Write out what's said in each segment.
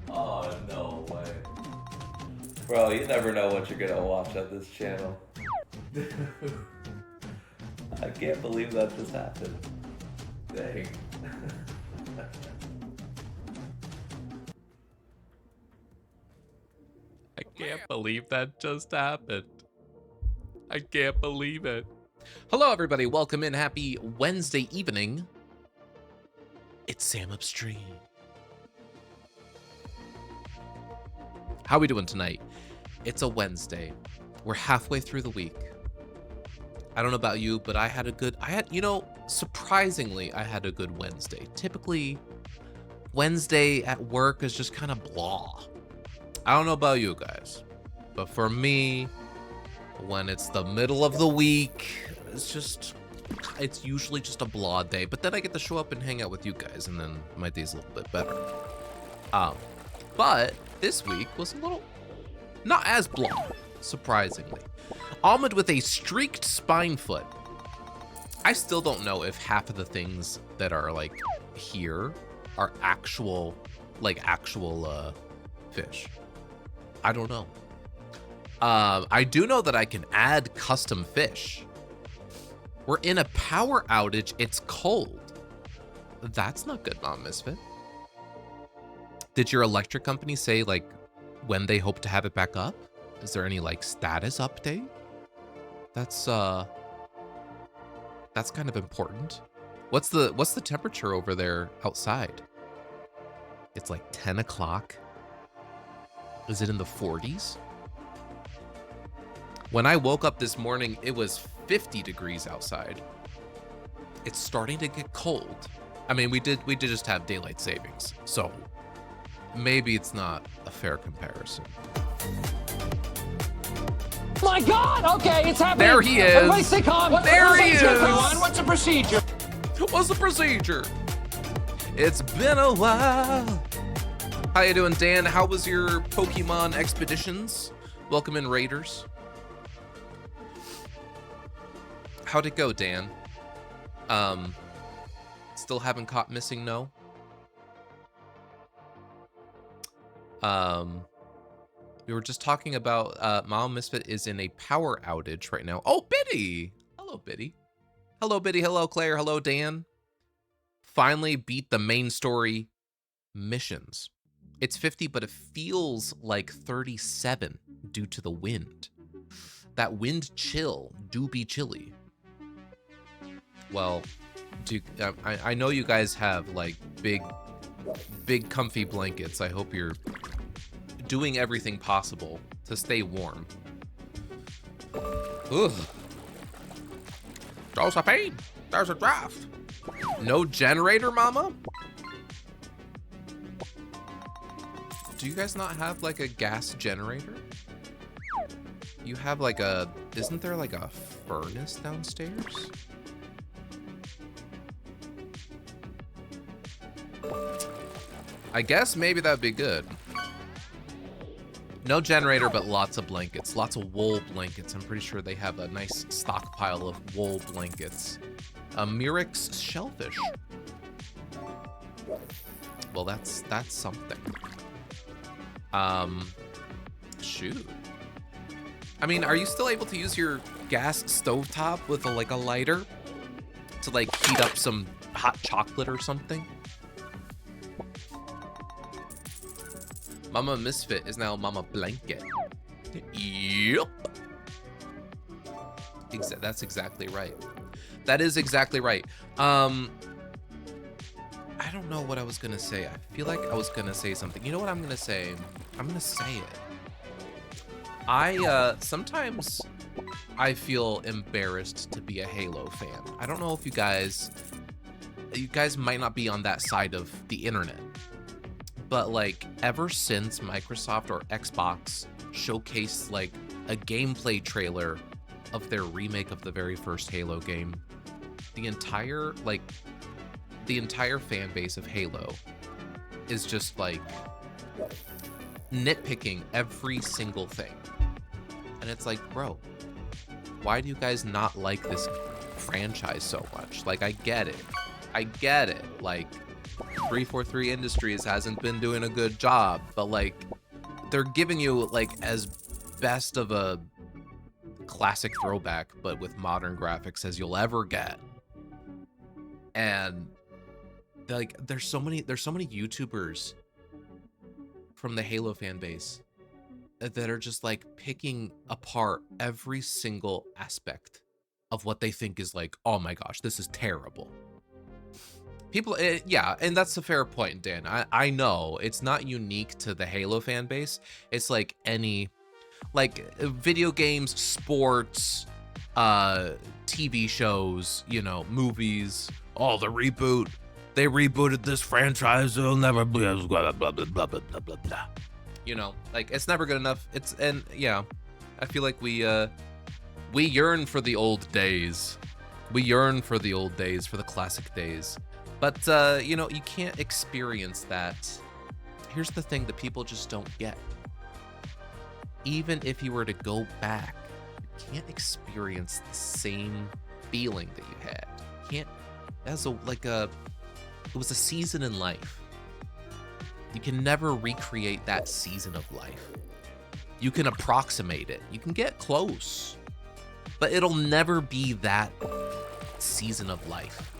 Oh, no way. Bro, you never know what you're gonna watch on this channel. I can't believe that just happened. Dang. I can't believe that just happened. I can't believe it. Hello, everybody. Welcome in. Happy Wednesday evening. It's Sam Upstream. How we doing tonight? It's a Wednesday. We're halfway through the week. I don't know about you, but surprisingly, I had a good Wednesday. Typically, Wednesday at work is just kind of blah. I don't know about you guys, but for me, when it's the middle of the week, it's usually just a blah day. But then I get to show up and hang out with you guys, and then my day's a little bit better. But this week was a little not as blah, surprisingly. Ahmed with a streaked spine foot. I still don't know if half of the things that are like here are actual fish. I don't know. I do know that I can add custom fish. We're in a power outage. It's cold. That's not good, Mom Misfit. Did your electric company say like when they hope to have it back up? Is there any like status update? That's kind of important. What's the temperature over there outside? It's like 10 o'clock. Is it in the 40s? When I woke up this morning, it was 50 degrees outside. It's starting to get cold. I mean, we did just have daylight savings, so maybe it's not a fair comparison. My God! Okay, it's happening. There he is. Everybody stay calm. There he is. Everyone, what's the procedure? What's the procedure? It's been a while. How you doing, Dan? How was your Pokemon expeditions? Welcome in, Raiders. How'd it go, Dan? Still haven't caught missing no? We were just talking about Mom Misfit is in a power outage right now. Oh, Biddy! Hello, Biddy. Hello, Biddy. Hello, Claire. Hello, Dan. Finally beat the main story missions. It's 50, but it feels like 37 due to the wind. That wind chill do be chilly. Well, I know you guys have like big comfy blankets. I hope you're doing everything possible to stay warm. Ugh. Josephine, there's a draft. No generator, Mama? Do you guys not have like a gas generator? You have like isn't there like a furnace downstairs? I guess maybe that'd be good. No generator, but lots of blankets. Lots of wool blankets. I'm pretty sure they have a nice stockpile of wool blankets. A Murex shellfish. Well, that's something. Shoot. I mean, are you still able to use your gas stovetop with a lighter to like heat up some hot chocolate or something? Mama Misfit is now Mama Blanket. Yup. That's exactly right. That is exactly right. I don't know what I was gonna say. I feel like I was gonna say something. You know what I'm gonna say? I'm gonna say it. Sometimes I feel embarrassed to be a Halo fan. I don't know if you guys might not be on that side of the internet. But like ever since Microsoft or Xbox showcased like a gameplay trailer of their remake of the very first Halo game, the entire fan base of Halo is just like nitpicking every single thing. And it's like, bro, why do you guys not like this franchise so much? Like, I get it. I get it. Like, 343 Industries hasn't been doing a good job, but like, they're giving you like as best of a classic throwback, but with modern graphics as you'll ever get. And like, there's so many YouTubers from the Halo fan base that are just like picking apart every single aspect of what they think is like, oh my gosh, this is terrible. People, yeah, and that's a fair point, Dan. I know it's not unique to the Halo fan base. It's like any, like video games, sports, TV shows, you know, movies. Oh, the reboot. They rebooted this franchise. It'll never be as blah blah blah blah blah blah blah blah. You know, like it's never good enough. And yeah, I feel like we yearn for the old days. We yearn for the old days, for the classic days. But, you know, you can't experience that. Here's the thing that people just don't get. Even if you were to go back, you can't experience the same feeling that you had. You can't, it was a season in life. You can never recreate that season of life. You can approximate it. You can get close. But it'll never be that season of life.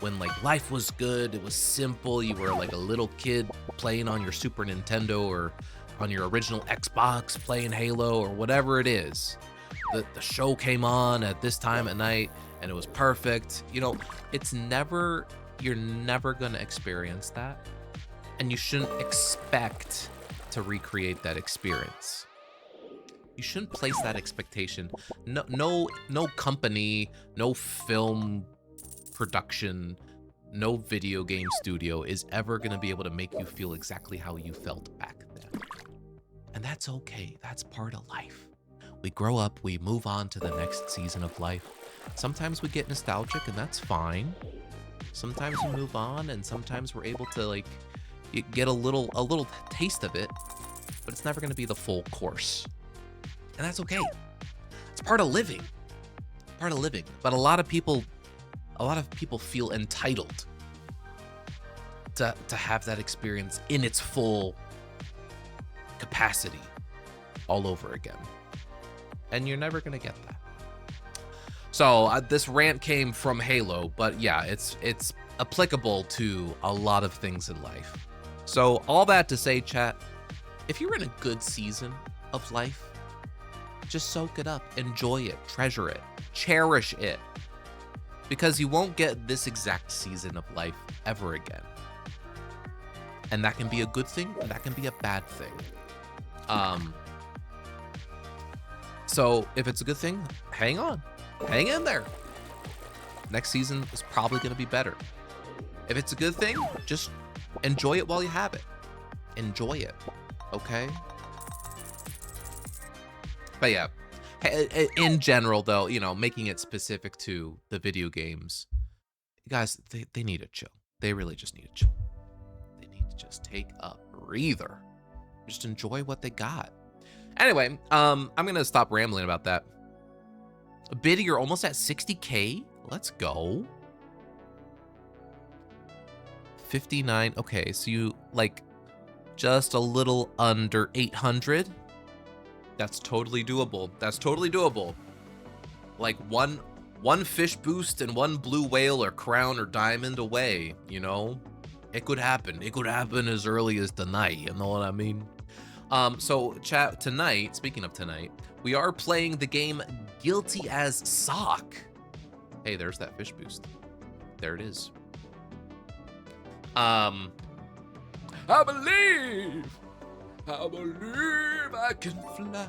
When like life was good, it was simple, you were like a little kid playing on your Super Nintendo or on your original Xbox playing Halo or whatever it is. The show came on at this time at night and it was perfect. You know, you're never gonna experience that. And you shouldn't expect to recreate that experience. You shouldn't place that expectation. No company, no film production, no video game studio is ever going to be able to make you feel exactly how you felt back then. And that's okay. That's part of life. We grow up, we move on to the next season of life. Sometimes we get nostalgic and that's fine. Sometimes we move on and sometimes we're able to like get a little taste of it, but it's never going to be the full course. And that's okay. It's part of living. Part of living. But a lot of people feel entitled to have that experience in its full capacity all over again. And you're never going to get that. So this rant came from Halo, but yeah, it's applicable to a lot of things in life. So all that to say, chat, if you're in a good season of life, just soak it up, enjoy it, treasure it, cherish it. Because you won't get this exact season of life ever again. And that can be a good thing, and that can be a bad thing. So if it's a good thing, hang on. Hang in there. Next season is probably going to be better. If it's a good thing, just enjoy it while you have it. Enjoy it. Okay? But yeah. In general, though, you know, making it specific to the video games, guys, they need to chill. They really just need to chill. They need to just take a breather. Just enjoy what they got. Anyway, I'm gonna stop rambling about that. Biddy, you're almost at 60K. Let's go. 59. Okay, so you like just a little under 800. That's totally doable. That's totally doable. Like one fish boost and one blue whale or crown or diamond away, you know? It could happen. It could happen as early as tonight, you know what I mean? So chat, tonight, speaking of tonight, we are playing the game Guilty as Sock. Hey, there's that fish boost. There it is. I believe I can fly.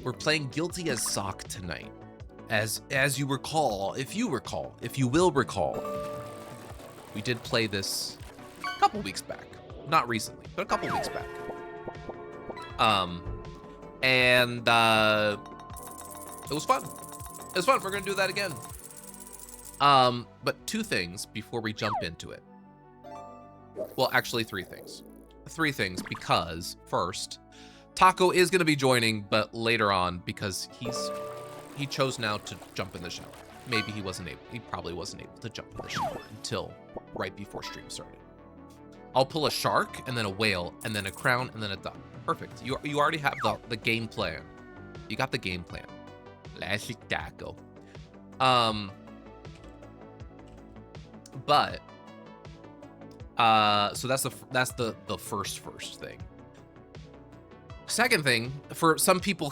We're playing Guilty as Sock tonight. As you recall, if you will recall, we did play this a couple weeks back. Not recently, but a couple weeks back. And it was fun. It was fun. We're gonna do that again. But two things before we jump into it. Well, actually, three things. three things because first, Taco is going to be joining, but later on because he chose now to jump in the shower. Maybe he probably wasn't able to jump in the shower until right before stream started. I'll pull a shark and then a whale and then a crown and then a duck. Perfect. You already have the game plan. You got the game plan. Classic Taco. But so that's the first thing. Second thing, for some people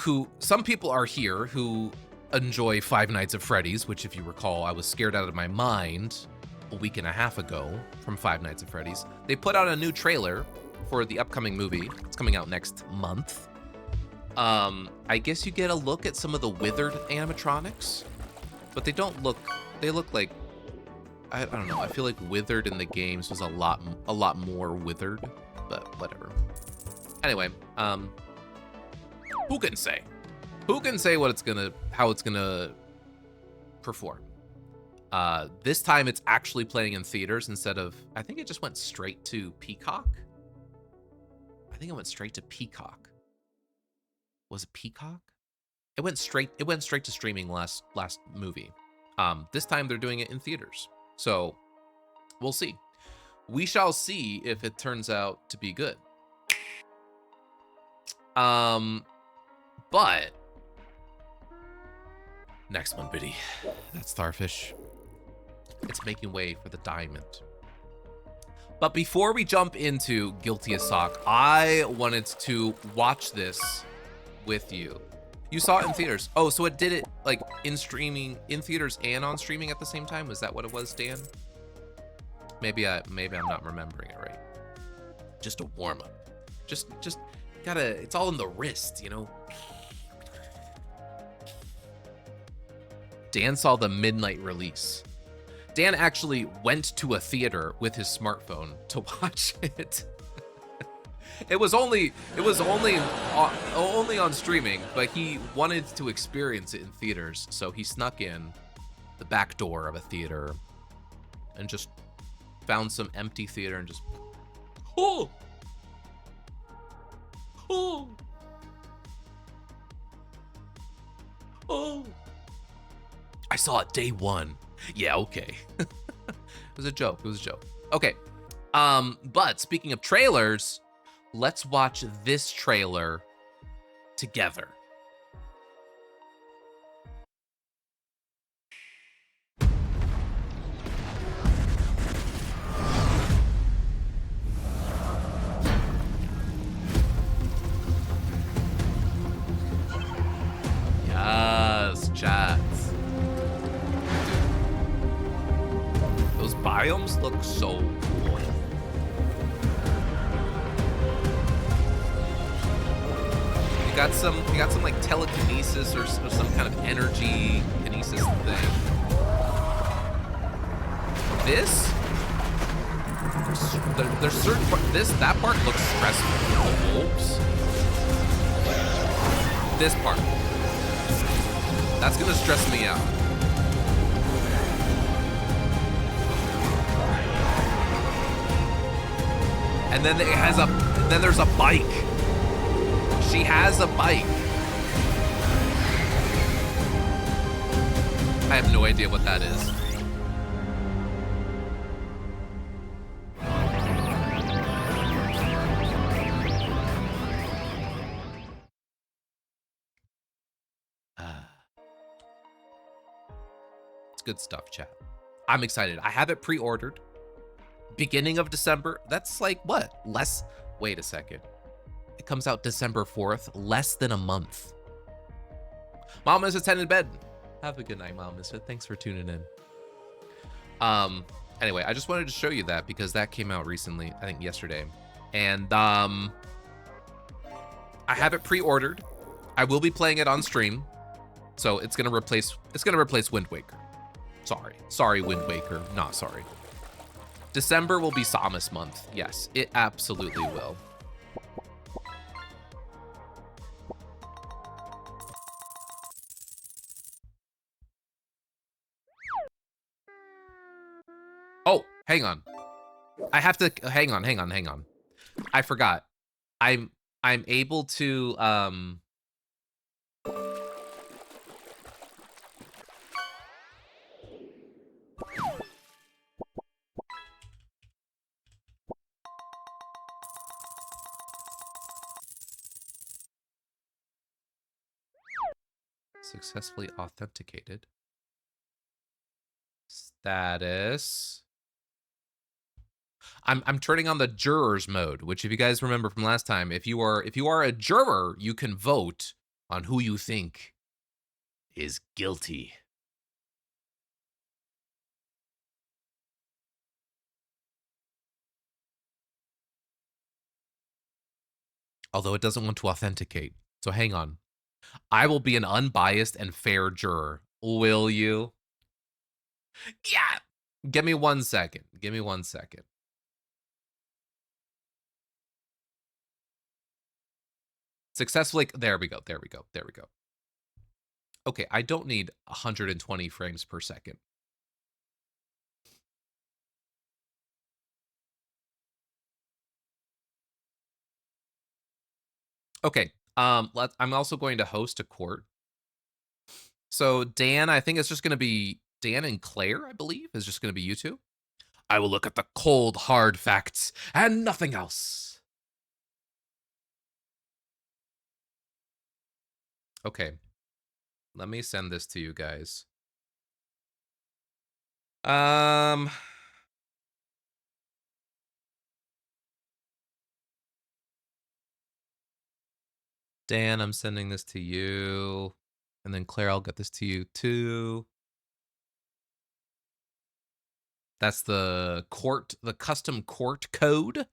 are here who enjoy Five Nights at Freddy's, which if you recall, I was scared out of my mind a week and a half ago from Five Nights at Freddy's. They put out a new trailer for the upcoming movie. It's coming out next month. I guess you get a look at some of the withered animatronics, but they look like, I don't know. I feel like withered in the games was a lot more withered, but whatever. Anyway, who can say? Who can say how it's gonna perform? This time it's actually playing in theaters instead of, I think it just went straight to Peacock. I think it went straight to Peacock. Was it Peacock? It went straight to streaming last movie. This time they're doing it in theaters. So we'll see. We shall see if it turns out to be good. But next one, Biddy. That starfish. It's making way for the diamond. But before we jump into Guilty as Sock, I wanted to watch this with you. You saw it in theaters. Oh, so it did it like in theaters and on streaming at the same time? Was that what it was, Dan? Maybe I'm not remembering it right. Just a warm up. Just it's all in the wrist, you know? Dan saw the midnight release. Dan actually went to a theater with his smartphone to watch it. It was only on streaming, but he wanted to experience it in theaters, so he snuck in the back door of a theater and just found some empty theater and just oh. I saw it day one. Yeah, okay. It was a joke. Okay. But speaking of trailers, let's watch this trailer together. Yes, chats. Those biomes look so cool. You got some like telekinesis or some kind of energy kinesis thing. This, there's certain that part looks stressful. The wolves. This part, that's gonna stress me out. And then there's a bike. She has a bike. I have no idea what that is. It's good stuff, chat. I'm excited. I have it pre-ordered. Beginning of December. That's like what? Wait a second. It comes out December 4th, less than a month. Mom is attending bed. Have a good night, Mom. Thanks for tuning in. Anyway, I just wanted to show you that because that came out recently, I think yesterday. And I have it pre-ordered. I will be playing it on stream. So it's gonna replace Wind Waker. Sorry, Wind Waker. Not sorry. December will be Samus month. Yes, it absolutely will. Oh, hang on. I have to, hang on. I forgot. I'm able to successfully authenticated. Status. I'm turning on the jurors mode, which if you guys remember from last time, if you are a juror, you can vote on who you think is guilty. Although it doesn't want to authenticate. So hang on. I will be an unbiased and fair juror. Will you? Yeah. Give me 1 second. Give me 1 second. Successfully. There we go. There we go. There we go. Okay, I don't need 120 frames per second. Okay. I'm also going to host a court. So Dan, I think it's just going to be Dan and Claire, I believe, is just going to be you two. I will look at the cold, hard facts and nothing else. Okay. Let me send this to you guys. Dan, I'm sending this to you. And then Claire, I'll get this to you too. That's the custom court code.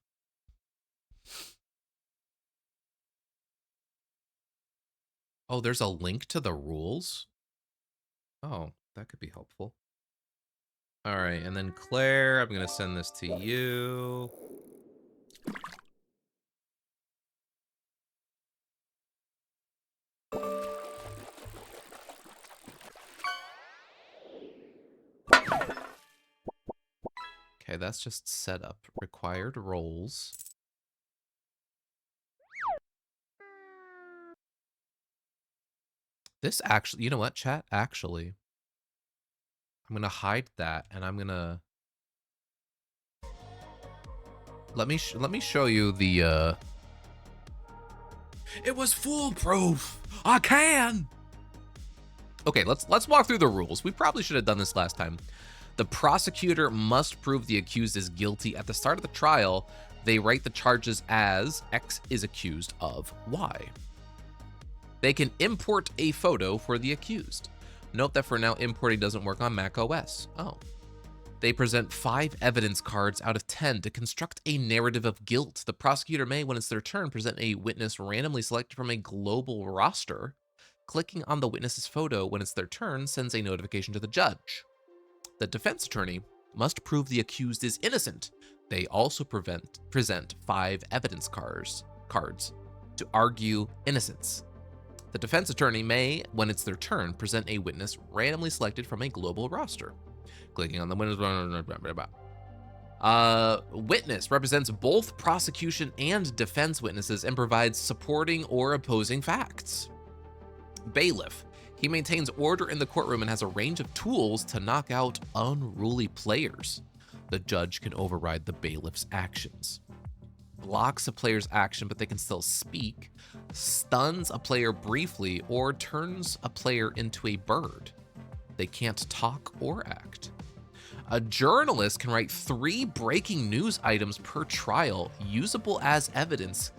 Oh, there's a link to the rules? Oh, that could be helpful. All right, and then Claire, I'm going to send this to you. Okay, that's just setup. Required roles. This actually, you know what, chat? Actually, I'm gonna hide that, and I'm gonna let me show you the. It was foolproof. I can. Okay, let's walk through the rules. We probably should have done this last time. The prosecutor must prove the accused is guilty at the start of the trial. They write the charges as X is accused of Y. They can import a photo for the accused. Note that for now, importing doesn't work on Mac OS. Oh. They present 5 evidence cards out of 10 to construct a narrative of guilt. The prosecutor may, when it's their turn, present a witness randomly selected from a global roster. Clicking on the witness's photo when it's their turn sends a notification to the judge. The defense attorney must prove the accused is innocent. They also present 5 evidence cards to argue innocence. The defense attorney may, when it's their turn, present a witness randomly selected from a global roster. Clicking on the witness. Witness represents both prosecution and defense witnesses and provides supporting or opposing facts. Bailiff. He maintains order in the courtroom and has a range of tools to knock out unruly players. The judge can override the bailiff's actions. Blocks a player's action, but they can still speak. Stuns a player briefly or turns a player into a bird. They can't talk or act. A journalist can write 3 breaking news items per trial, usable as evidence.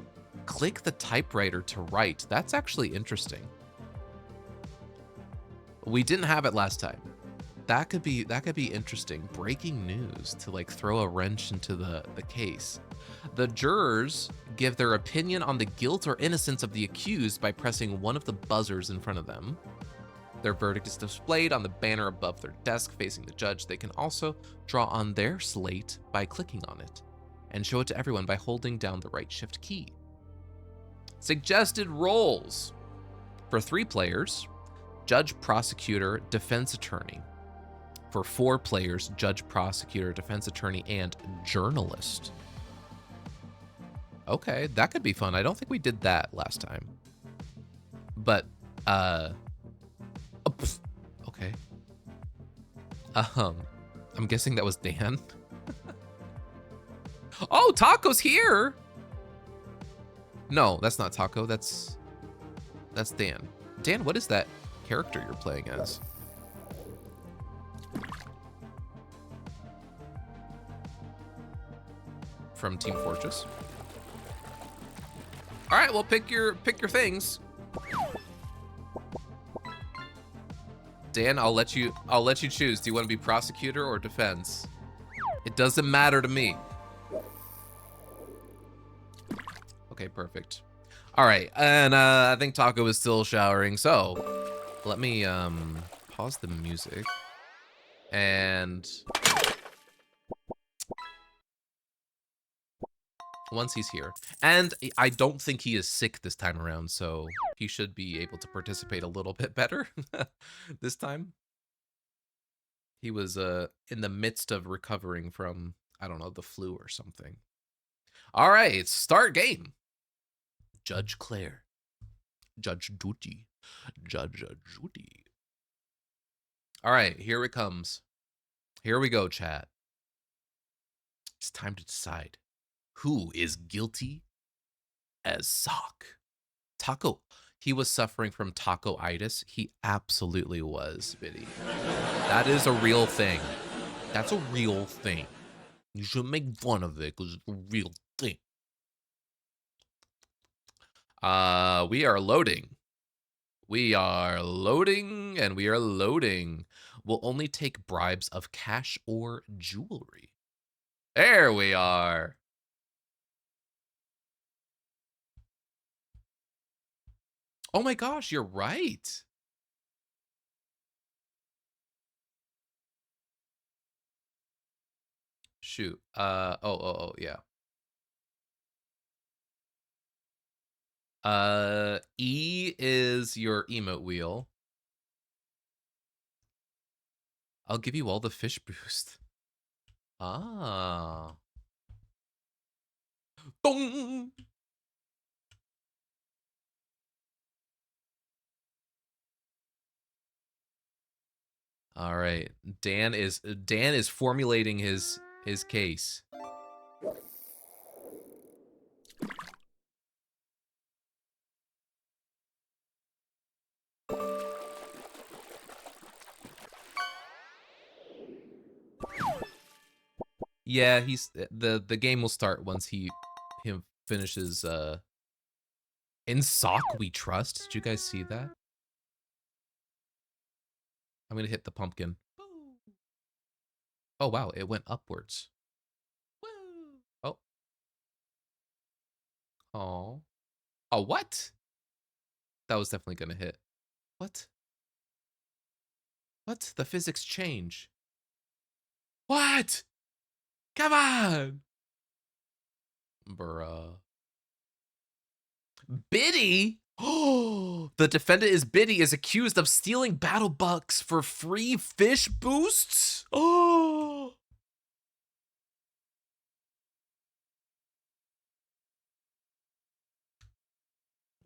Click the typewriter to write. That's actually interesting. We didn't have it last time. That could be interesting. Breaking news to like throw a wrench into the case. The jurors give their opinion on the guilt or innocence of the accused by pressing one of the buzzers in front of them. Their verdict is displayed on the banner above their desk facing the judge. They can also draw on their slate by clicking on it and show it to everyone by holding down the right shift key. Suggested roles. For 3 players, judge, prosecutor, defense attorney. For 4 players, judge, prosecutor, defense attorney, and journalist. Okay, that could be fun. I don't think we did that last time. But, oh, pff, okay. I'm guessing that was Dan. Oh, Taco's here! No, that's not Taco. That's Dan. Dan, what is that character you're playing as? From Team Fortress. All right, well, pick your things. Dan, I'll let you choose. Do you want to be prosecutor or defense? It doesn't matter to me. Okay, perfect. All right, and I think Taco is still showering, so let me pause the music and once he's here. And I don't think he is sick this time around, so he should be able to participate a little bit better this time. He was in the midst of recovering from, I don't know, the flu or something. All right, start game. Judge Claire. Judge Judy. Judge Judy. All right, here it comes. Here we go, chat. It's time to decide who is guilty as sock. Taco, he was suffering from taco-itis. He absolutely was, Biddy. That is a real thing. That's a real thing. You should make fun of it because it's a real thing. We are loading. We are loading and we are loading. We'll only take bribes of cash or jewelry. There we are. Oh my gosh, you're right. Shoot. Oh, yeah. E is your emote wheel. I'll give you all the fish boost. Ah. Dong! All right. Dan is formulating his case. Yeah, he's the game will start once him finishes in sock we trust. Did you guys see that? I'm gonna hit the pumpkin. Oh wow, it went upwards. Oh. Oh. Oh, what? That was definitely gonna hit. What? What? The physics change. What? Come on! Bruh. Biddy? Oh, the defendant is Biddy is accused of stealing battle bucks for free fish boosts? Oh.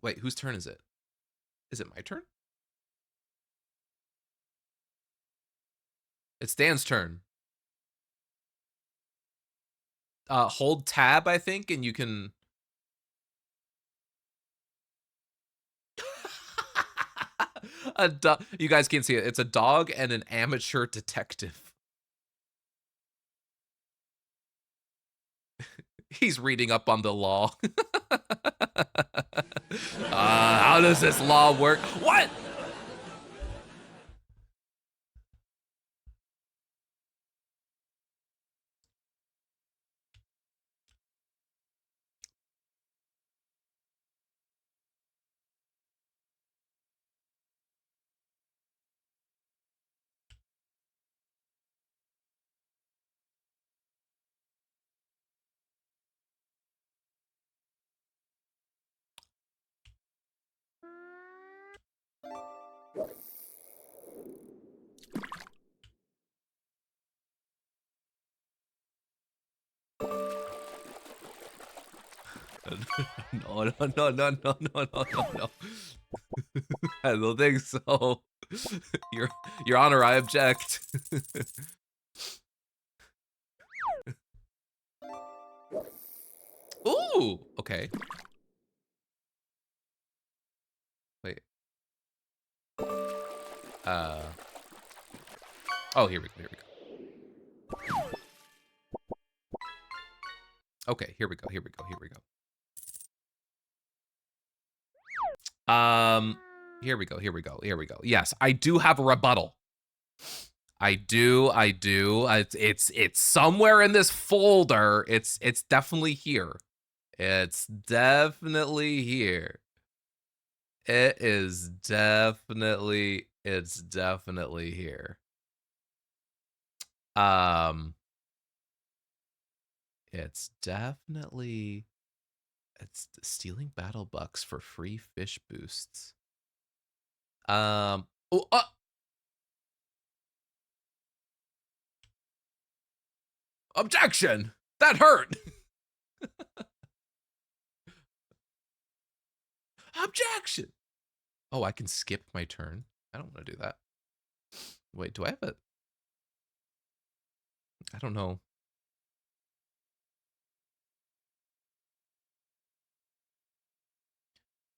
Wait, whose turn is it? Is it my turn? It's Dan's turn. Hold tab, I think, and you can... You guys can't see it. It's a dog and an amateur detective. He's reading up on the law. How does this law work? What? No, no, no, no, no, no, no, no, no. I don't think so. Your Honor, I object. Ooh, okay. Wait. Oh, here we go, here we go. Okay, here we go, here we go, here we go. Here we go, here we go, here we go. Yes, I do have a rebuttal. I do. It's somewhere in this folder. It's definitely here. It's definitely here. It's definitely here. It's definitely it's stealing battle bucks for free fish boosts. Oh, objection! That hurt! Objection! Oh, I can skip my turn. I don't want to do that. Wait, do I have a... I don't know.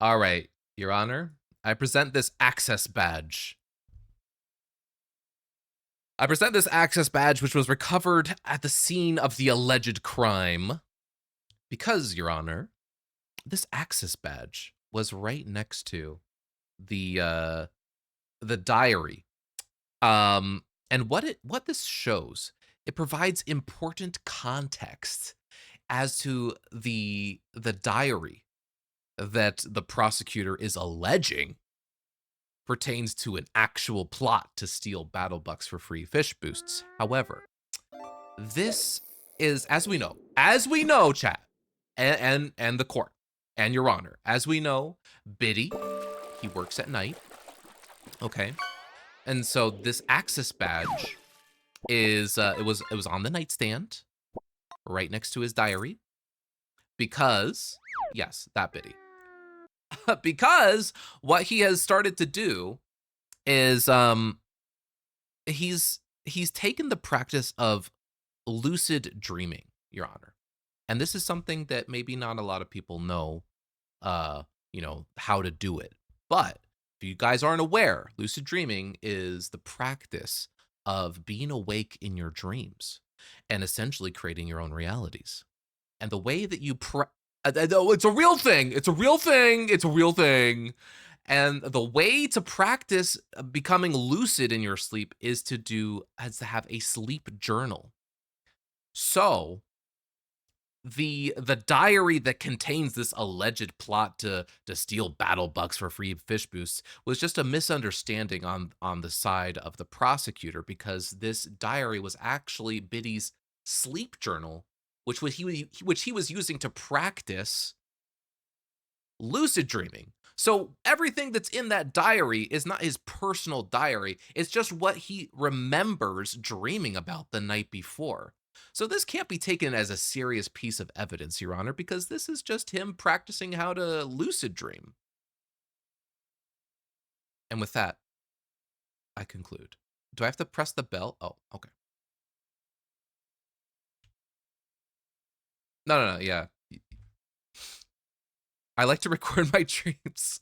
All right, Your Honor, I present this access badge. Which was recovered at the scene of the alleged crime. Because, Your Honor, this access badge was right next to the diary. And what this shows, it provides important context as to the diary that the prosecutor is alleging pertains to an actual plot to steal battle bucks for free fish boosts. However, this is, as we know, chat, and the court, and Your Honor, as we know, Biddy, he works at night, okay? And so this access badge is, it was on the nightstand, right next to his diary, because, yes, that Biddy. Because what he has started to do is he's taken the practice of lucid dreaming, Your Honor. And this is something that maybe not a lot of people know how to do it. But if you guys aren't aware, lucid dreaming is the practice of being awake in your dreams and essentially creating your own realities. And the way that you it's a real thing. It's a real thing. It's a real thing. And the way to practice becoming lucid in your sleep is to have a sleep journal. So the diary that contains this alleged plot to steal battle bucks for free fish boosts was just a misunderstanding on the side of the prosecutor, because this diary was actually Biddy's sleep journal, which he was using to practice lucid dreaming. So everything that's in that diary is not his personal diary. It's just what he remembers dreaming about the night before. So this can't be taken as a serious piece of evidence, Your Honor, because this is just him practicing how to lucid dream. And with that, I conclude. Do I have to press the bell? Oh, okay. No, yeah. I like to record my dreams.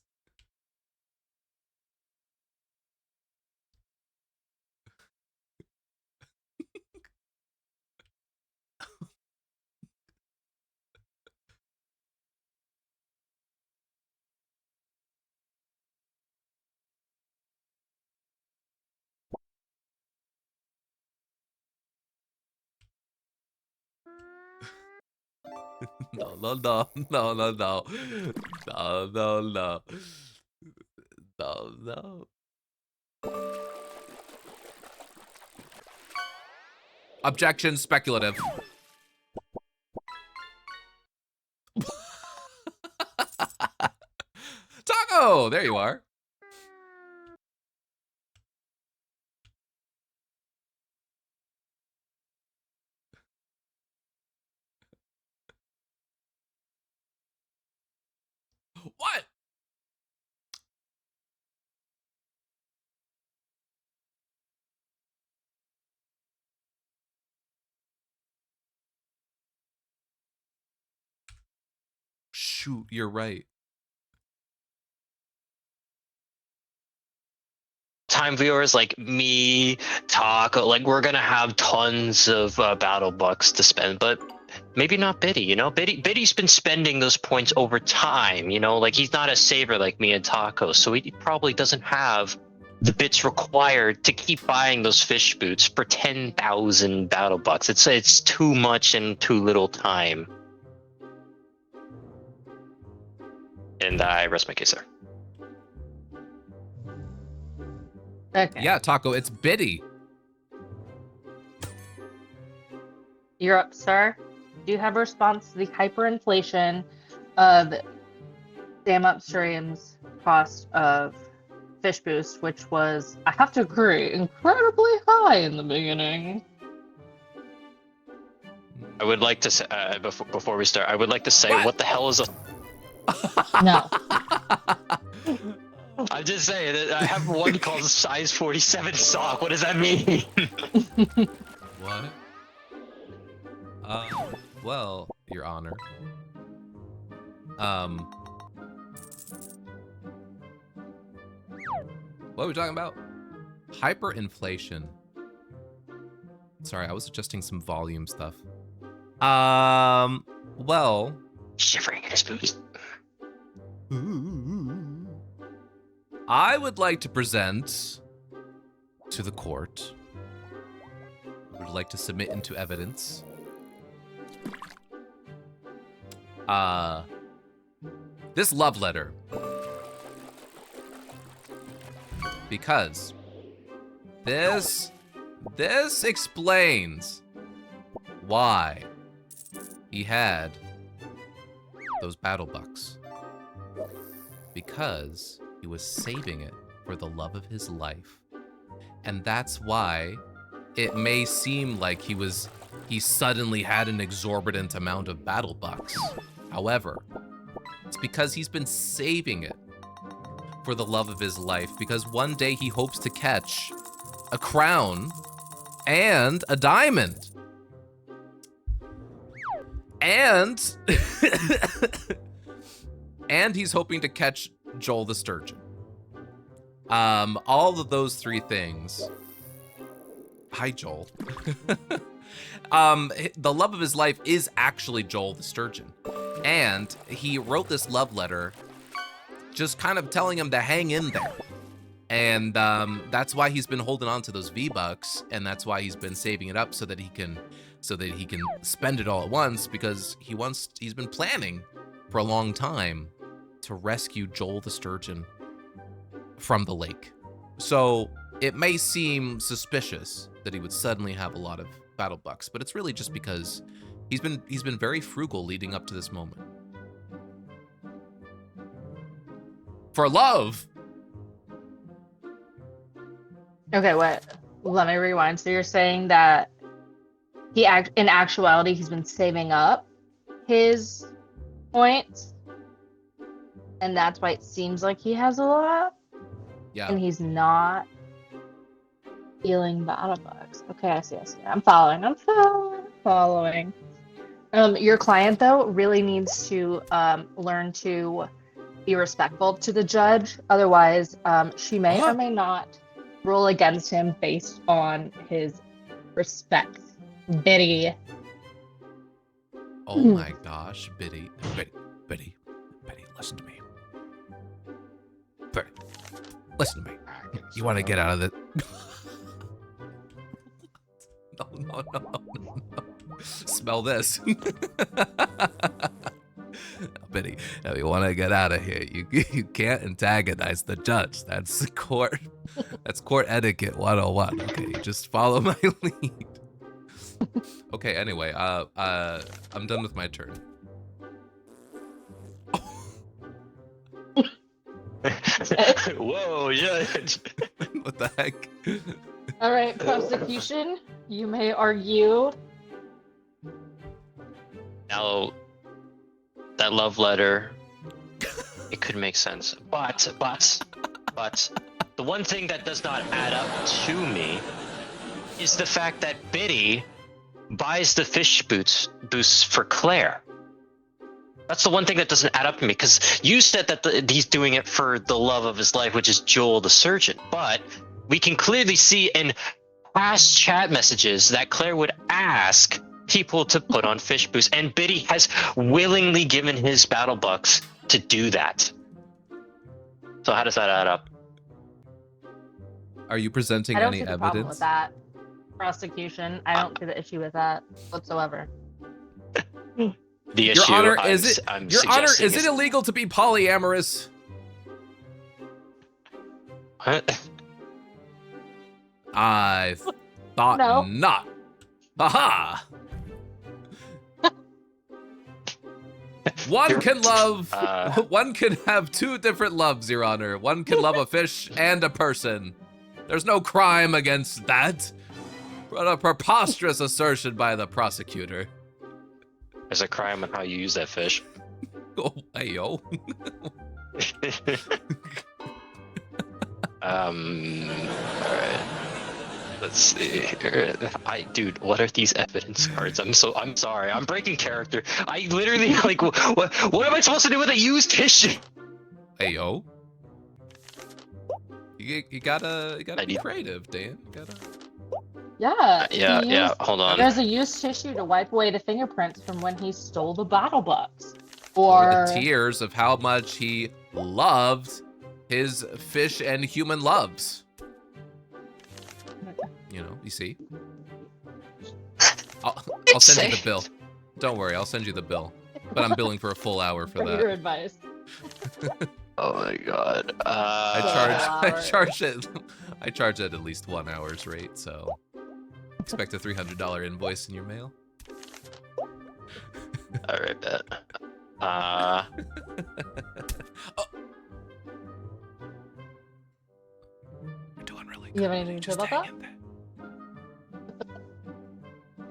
No. No. Objection, speculative. Taco, there you are. What? Shoot, you're right. Time viewers like me, Taco, like we're gonna have tons of battle bucks to spend, but maybe not Biddy. You know, Biddy's been spending those points over time. You know, like he's not a saver like me and Taco, so he probably doesn't have the bits required to keep buying those fish boots for 10,000 battle bucks. It's too much in too little time. And I rest my case there. Okay. Yeah, Taco, it's Biddy. You're up, sir. Do you have a response to the hyperinflation of Sam Upstream's cost of Fish Boost, which was, I have to agree, incredibly high in the beginning? I would like to say before we start, I would like to say, what the hell is a? No. I'm just saying that I have one called size 47 sock. What does that mean? What? Well, Your Honor. What are we talking about? Hyperinflation. Sorry, I was adjusting some volume stuff. Well. Shivering in his boots. I would like to present to the court. Would like to submit into evidence. This love letter. Because this explains why he had those battle bucks. Because he was saving it for the love of his life. And that's why it may seem like he suddenly had an exorbitant amount of battle bucks. However, it's because he's been saving it for the love of his life, because one day he hopes to catch a crown and a diamond. And and he's hoping to catch Joel the Sturgeon. All of those three things. Hi, Joel. The love of his life is actually Joel the Sturgeon. And he wrote this love letter just kind of telling him to hang in there. And that's why he's been holding on to those V-Bucks, and that's why he's been saving it up so that he can spend it all at once, because he's been planning for a long time to rescue Joel the Sturgeon from the lake. So it may seem suspicious that he would suddenly have a lot of battle bucks, but it's really just because he's been very frugal leading up to this moment. For love. Okay, wait. Let me rewind. So you're saying that in actuality, he's been saving up his points, and that's why it seems like he has a lot. Yeah. And he's not feeling battle bucks. Okay, I see. I'm following. Your client, though, really needs to learn to be respectful to the judge. Otherwise, she may or may not rule against him based on his respect. Biddy. Oh my gosh, Biddy, listen to me. Biddy, listen to me. You want to get out of it? No. Smell this. Biddy, if you want to get out of here, you can't antagonize the judge. That's court etiquette 101. Okay, just follow my lead. Okay, anyway, I'm done with my turn. Whoa, Judge. What the heck? All right, prosecution, you may argue. Now, that love letter it could make sense. But the one thing that does not add up to me is the fact that Biddy buys the fish boosts for Claire. That's the one thing that doesn't add up to me, because you said that he's doing it for the love of his life, which is Joel the surgeon. But we can clearly see in past chat messages that Claire would ask people to put on fish boosts, and Biddy has willingly given his battle bucks to do that. So how does that add up? Are you presenting I don't any see the problem with evidence? that. Prosecution. I don't see the issue with that whatsoever. The Your issue Honor, I'm, is it? I'm Your Honor, suggesting is it illegal to be polyamorous? What? I thought No. not. Haha. One can love. One can have two different loves, Your Honor. One can love a fish and a person. There's no crime against that. What a preposterous assertion by the prosecutor. There's a crime on how you use that fish. Oh, hey yo. Alright. Let's see here. Dude, what are these evidence cards? I'm sorry. I'm breaking character. I literally, like, what am I supposed to do with a used fish? Hey yo. You gotta I be need- creative, Dan. You gotta. Yeah. Yeah, he yeah, used- hold on. There's a used tissue to wipe away the fingerprints from when he stole the battle bucks. Or Or the tears of how much he loved his fish and human loves. You know, you see? I'll send you the bill. Don't worry, I'll send you the bill. But I'm billing for a full hour for for your that. advice. Oh my god. I charge it at least 1 hour's rate, so expect a $300 invoice in your mail. Alright, bet. Oh. You're doing really good. You have anything to say Just about hang that? in there.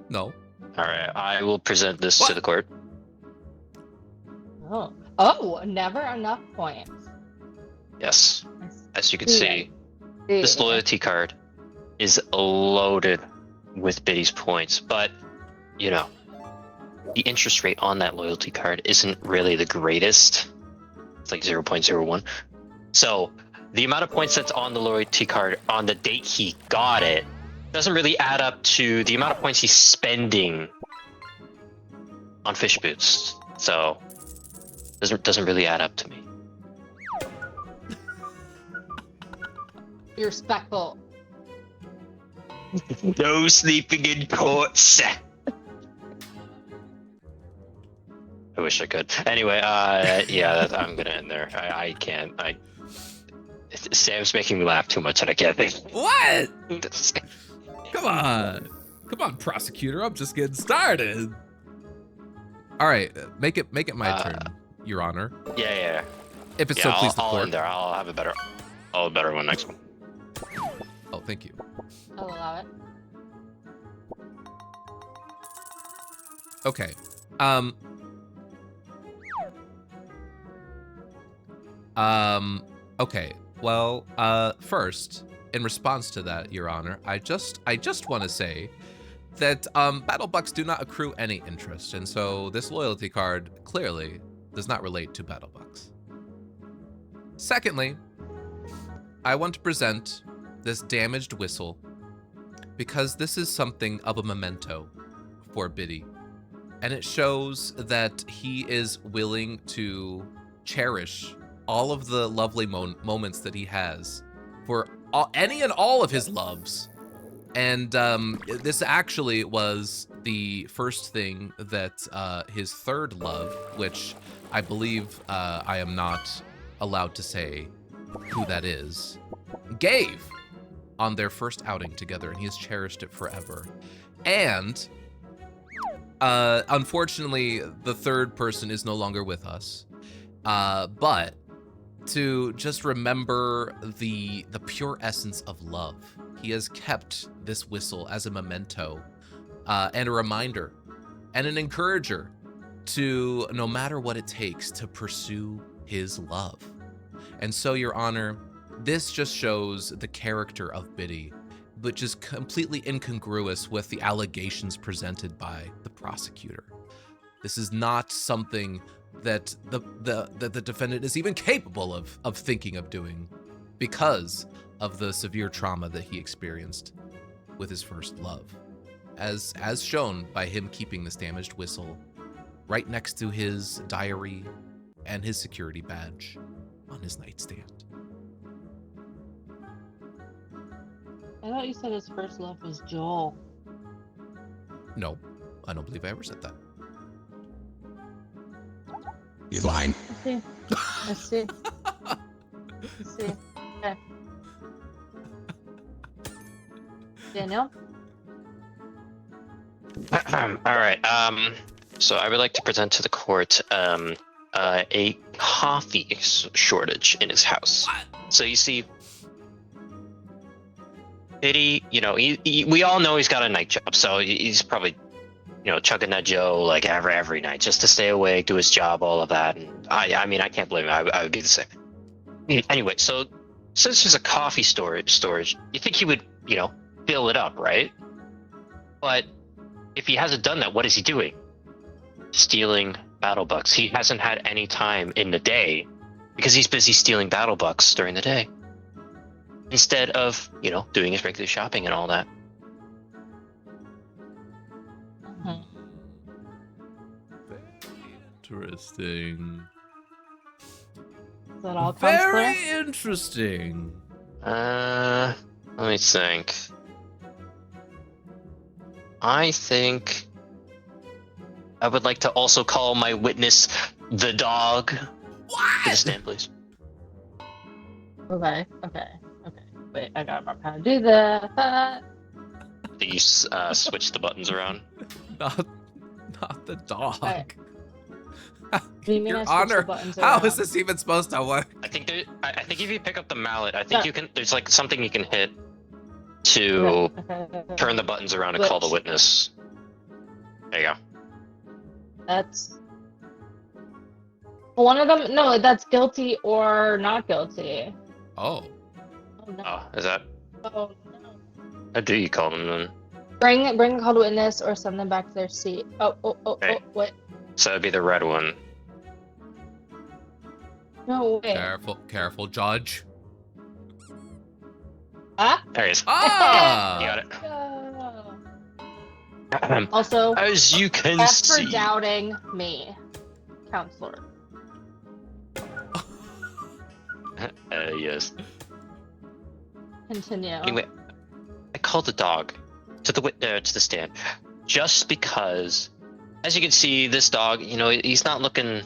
No. Alright, I will present this What? to the court. Oh, never enough points. Yes. As you can Yeah. see, this loyalty card is loaded with Biddy's points, but, you know, the interest rate on that loyalty card isn't really the greatest. It's like 0.01. So the amount of points that's on the loyalty card on the date he got it doesn't really add up to the amount of points he's spending on fish boots. So doesn't really add up to me. Be respectful. No sleeping in court, sir. I wish I could. Anyway, yeah, I'm gonna end there. I can't. Sam's making me laugh too much, and I can't think. What? Come on, prosecutor. I'm just getting started. All right, make it my turn, Your Honor. Yeah. If it's so pleased the I'll court. end there. I'll have a better one next one. Oh, thank you. I'll allow it. Okay. Okay. Well, first, in response to that, Your Honor, I just want to say that battle bucks do not accrue any interest, and so this loyalty card clearly does not relate to battle bucks. Secondly, I want to present this damaged whistle because this is something of a memento for Biddy, and it shows that he is willing to cherish all of the lovely moments that he has for any and all of his loves. And this actually was the first thing that his third love, which I believe I am not allowed to say who that is, gave on their first outing together, and he has cherished it forever. And unfortunately, the third person is no longer with us, but to just remember the pure essence of love, he has kept this whistle as a memento and a reminder and an encourager to, no matter what it takes, to pursue his love. And so, Your Honor, this just shows the character of Biddy, which is completely incongruous with the allegations presented by the prosecutor. This is not something that the defendant is even capable of thinking of doing because of the severe trauma that he experienced with his first love, as shown by him keeping this damaged whistle right next to his diary and his security badge on his nightstand. I thought you said his first love was Joel. No, I don't believe I ever said that. You lying. I see. I see. I see. Okay. Daniel? All right. So I would like to present to the court a coffee shortage in his house. So you see, Biddy, you know, we all know he's got a night job, so he's probably, you know, chugging that Joe like every night just to stay awake, do his job, all of that. And I mean, I can't blame him. I would do the same. Anyway, so since there's a coffee storage, you think he would, you know, fill it up, right? But if he hasn't done that, what is he doing? Stealing battle bucks. He hasn't had any time in the day because he's busy stealing battle bucks during the day instead of, you know, doing his regular shopping and all that. Mhm. Interesting. Is that all, Counselor? Very interesting. Let me think. I think I would like to also call my witness the dog. What? To the stand, please. Okay. Wait, I gotta remember how to do that. Do you switch the buttons around? Not the dog. Alright. Do you mean I Your switch the Honor, buttons how around? is this even supposed to work? I think I think if you pick up the mallet, I think Yeah. you can. There's like something you can hit to Okay. turn the buttons around and call the Which? witness. There you go. That's one of them. No, that's guilty or not guilty. Oh. Oh no. Oh, is that? Oh no. How do you call them then? Bring a called witness or send them back to their seat. Hey. Wait. So it'd be the red one. No way. Careful, Judge. Ah? There he is. Ah! You got it. No. Also, As you can F see. for doubting me, Counselor. Yes. Continue. Anyway, I called the dog to the stand just because, as you can see, this dog, you know, he's not looking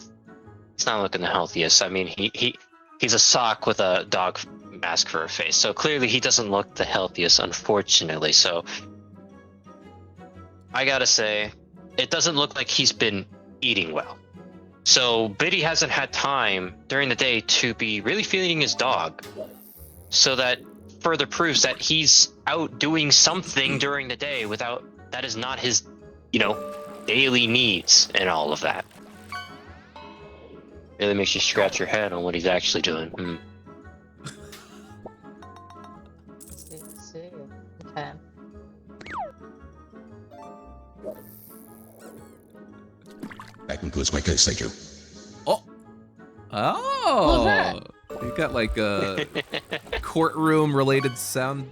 the healthiest. I mean, he's a sock with a dog mask for a face, so clearly he doesn't look the healthiest, unfortunately. So I gotta say, it doesn't look like he's been eating well. So Biddy hasn't had time during the day to be really feeding his dog. So that further proves that he's out doing something during the day that is not his, you know, daily needs and all of that. Really makes you scratch your head on what he's actually doing. See. Okay. That concludes my case. Thank you. Oh. You got like a courtroom related sound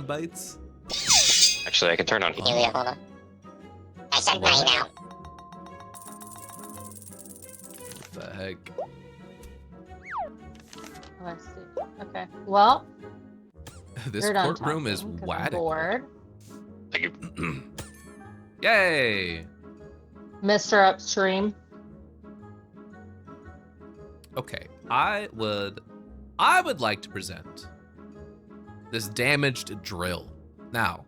bites. Actually, I can turn on. Julia, hold on. I said right now. What the heck? Let's see. Okay. Well, This you're done courtroom is talking, 'cause I'm whack. bored. Thank you. Yay! Mr. Upstream. Okay, I would like to present this damaged drill. Now,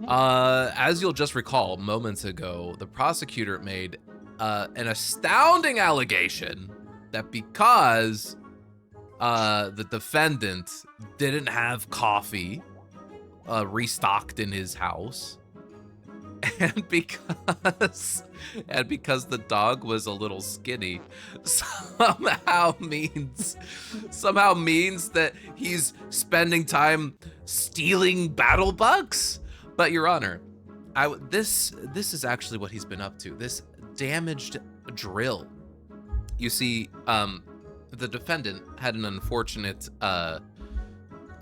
as you'll just recall, moments ago, the prosecutor made an astounding allegation that because the defendant didn't have coffee restocked in his house, and because the dog was a little skinny, somehow means that he's spending time stealing battle bucks. But Your Honor, this is actually what he's been up to. This damaged drill. You see, the defendant had an unfortunate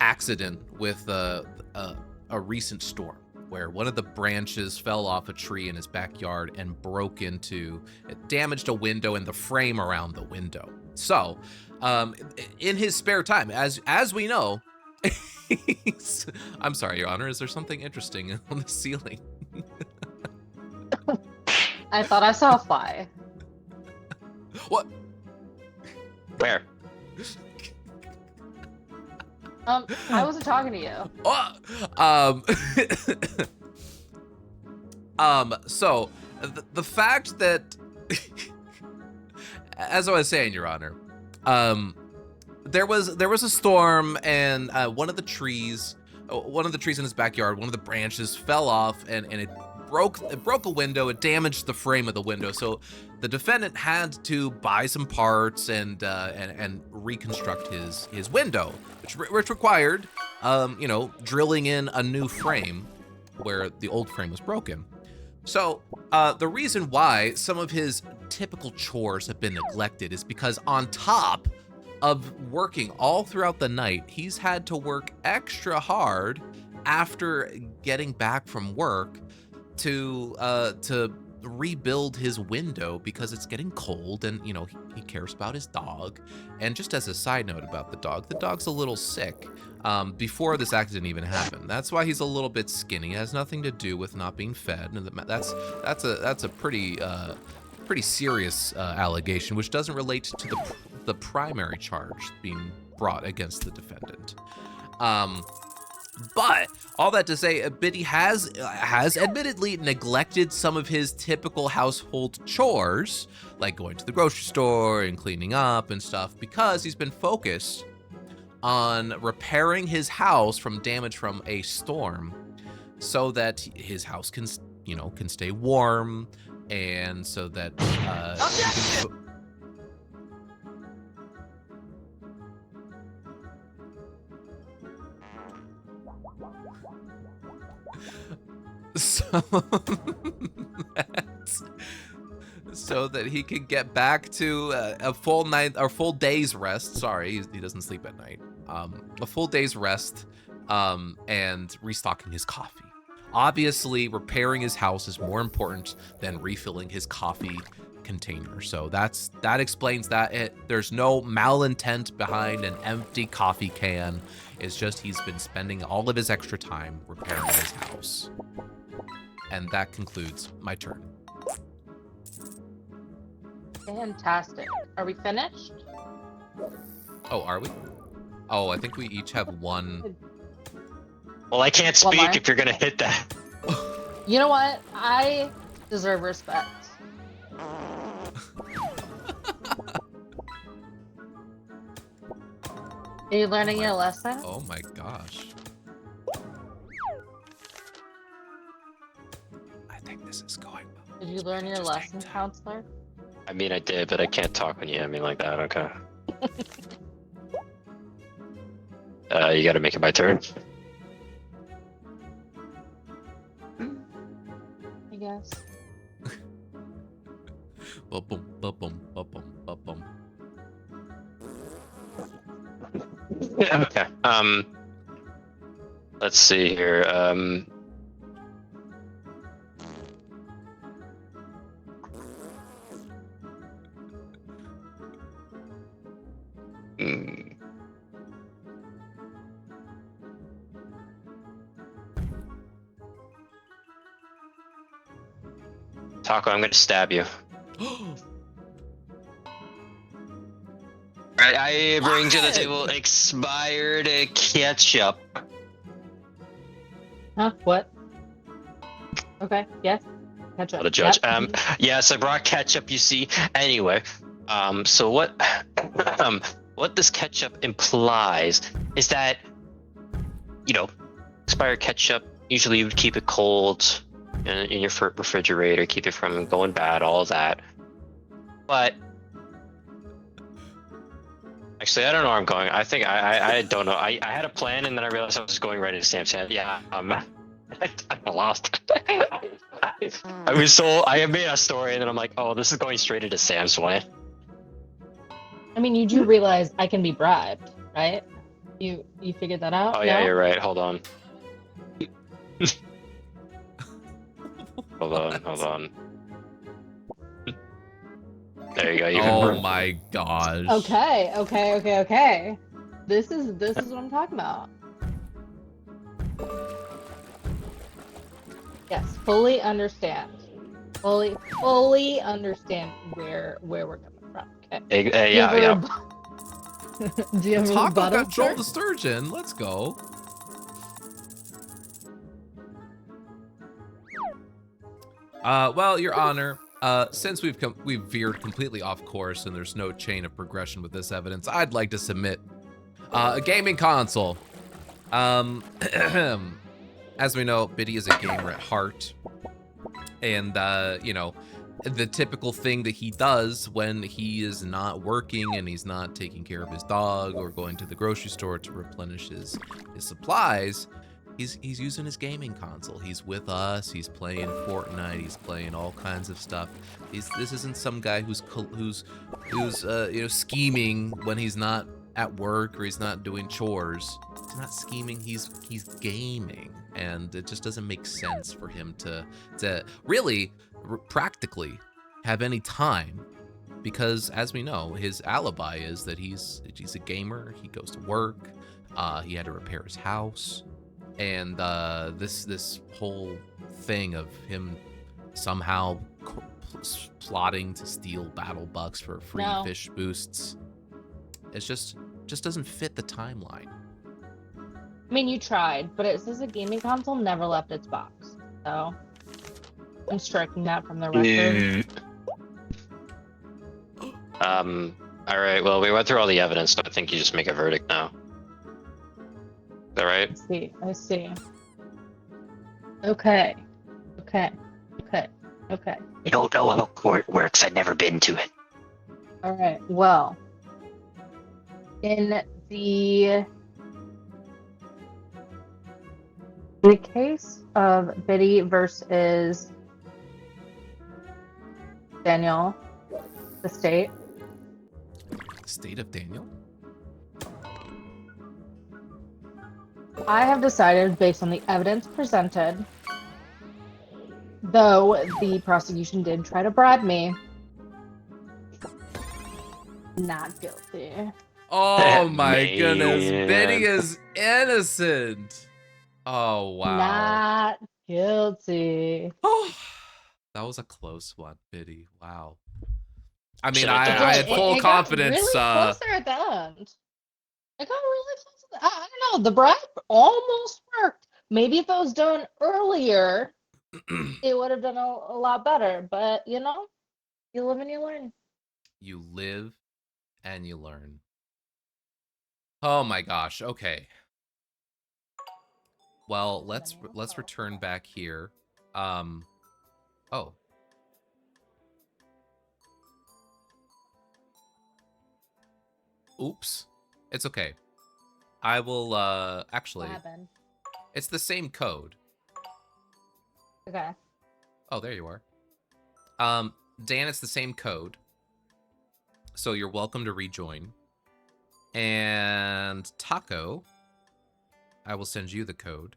accident with a recent storm, where one of the branches fell off a tree in his backyard and it damaged a window and the frame around the window. So, in his spare time, as we know, I'm sorry, Your Honor, is there something interesting on the ceiling? I thought I saw a fly. What? Where? I wasn't talking to you. So the fact that, as I was saying, Your Honor, there was a storm, and one of the trees in his backyard, one of the branches fell off, and it broke a window. It damaged the frame of the window. So the defendant had to buy some parts and reconstruct his window, which required, drilling in a new frame where the old frame was broken. So the reason why some of his typical chores have been neglected is because, on top of working all throughout the night, he's had to work extra hard after getting back from work to rebuild his window, because it's getting cold, and he cares about his dog. And just as a side note about the dog's a little sick before this accident even happened. That's why he's a little bit skinny. It has nothing to do with not being fed, and that's a pretty serious allegation, which doesn't relate to the primary charge being brought against the defendant. But all that to say, Biddy has admittedly neglected some of his typical household chores, like going to the grocery store and cleaning up and stuff, because he's been focused on repairing his house from damage from a storm, so that his house can stay warm, and so that so that he can get back to a full night or full day's rest. Sorry, he doesn't sleep at night. A full day's rest, and restocking his coffee. Obviously, repairing his house is more important than refilling his coffee container. So that explains that. There's no malintent behind an empty coffee can. It's just he's been spending all of his extra time repairing his house. And that concludes my turn. Fantastic. Are we finished? Oh, are we? Oh, I think we each have one. Well, I can't One speak more. if you're gonna hit that. You know what? I deserve respect. Are you learning your lesson? Oh my gosh. I think this is going well. Did you learn your Just hang lesson, tight. counselor? I mean, I did, but I can't talk when you hit me like that. Okay. You gotta make it my turn. I guess. Ba-boom, ba-boom, ba-boom, ba-boom. Okay. Let's see here. Taco, I'm gonna stab you. Alright, I bring to the table expired ketchup. Huh? What? Okay. Yes. Catch up. What a judge. Yep. Yes, I brought ketchup, you see. Anyway, so what what this ketchup implies is that, expired ketchup, usually you would keep it cold, in your refrigerator, keep it from going bad, all of that. But actually, I don't know where I'm going. I think I don't know. I had a plan, and then I realized I was going right into Sam's hand. Yeah, I lost. I made a story, and then I'm like, oh, this is going straight into Sam's way. I mean, you do realize I can be bribed, right? You figured that out? Oh yeah, No? you're right. Hold on. Hold on. There you go. You Oh can. my gosh. Okay. This is what I'm talking about. Yes, fully understand. Fully understand where we're coming from. Okay. Yeah. Do you have a Taco rebuttal, got Joel sir? the Sturgeon. Let's go. Well, Your Honor, since we've veered completely off course and there's no chain of progression with this evidence, I'd like to submit a gaming console. As we know, Biddy is a gamer at heart, and you know, the typical thing that he does when he is not working and he's not taking care of his dog or going to the grocery store to replenish his supplies, he's using his gaming console. He's with us. He's playing Fortnite. He's playing all kinds of stuff. This isn't some guy who's you know, scheming when he's not at work or he's not doing chores. He's not scheming. He's gaming, and it just doesn't make sense for him to really practically have any time, because as we know, his alibi is that he's a gamer. He goes to work. He had to repair his house. And this whole thing of him somehow plotting to steal battle bucks for free fish boosts, it's just doesn't fit the timeline. I mean, you tried, but it says a gaming console never left its box. So I'm striking that from the record. All right. Well, we went through all the evidence, so I think you just make a verdict now. Is that right? I see. Okay. You don't know how court works. I've never been to it. All right. Well, in the case of Biddy versus Daniel, the state. State of Daniel? I have decided, based on the evidence presented, though the prosecution did try to bribe me, not guilty. Oh my Man. goodness, Biddy is innocent. Oh wow. Not guilty. That was a close one, Biddy. Wow. I mean, Should've done I had it. full It confidence. got really closer at the end. It got really close. I don't know. The bribe almost worked. Maybe if it was done earlier, it would have done a lot better. But you know, you live and you learn. You live and you learn. Oh my gosh. Okay. Well, let's return back here. Oh. Oops. It's okay. I will actually. What happened? It's the same code. Okay. Oh, there you are. Dan, it's the same code. So you're welcome to rejoin. And Taco, I will send you the code.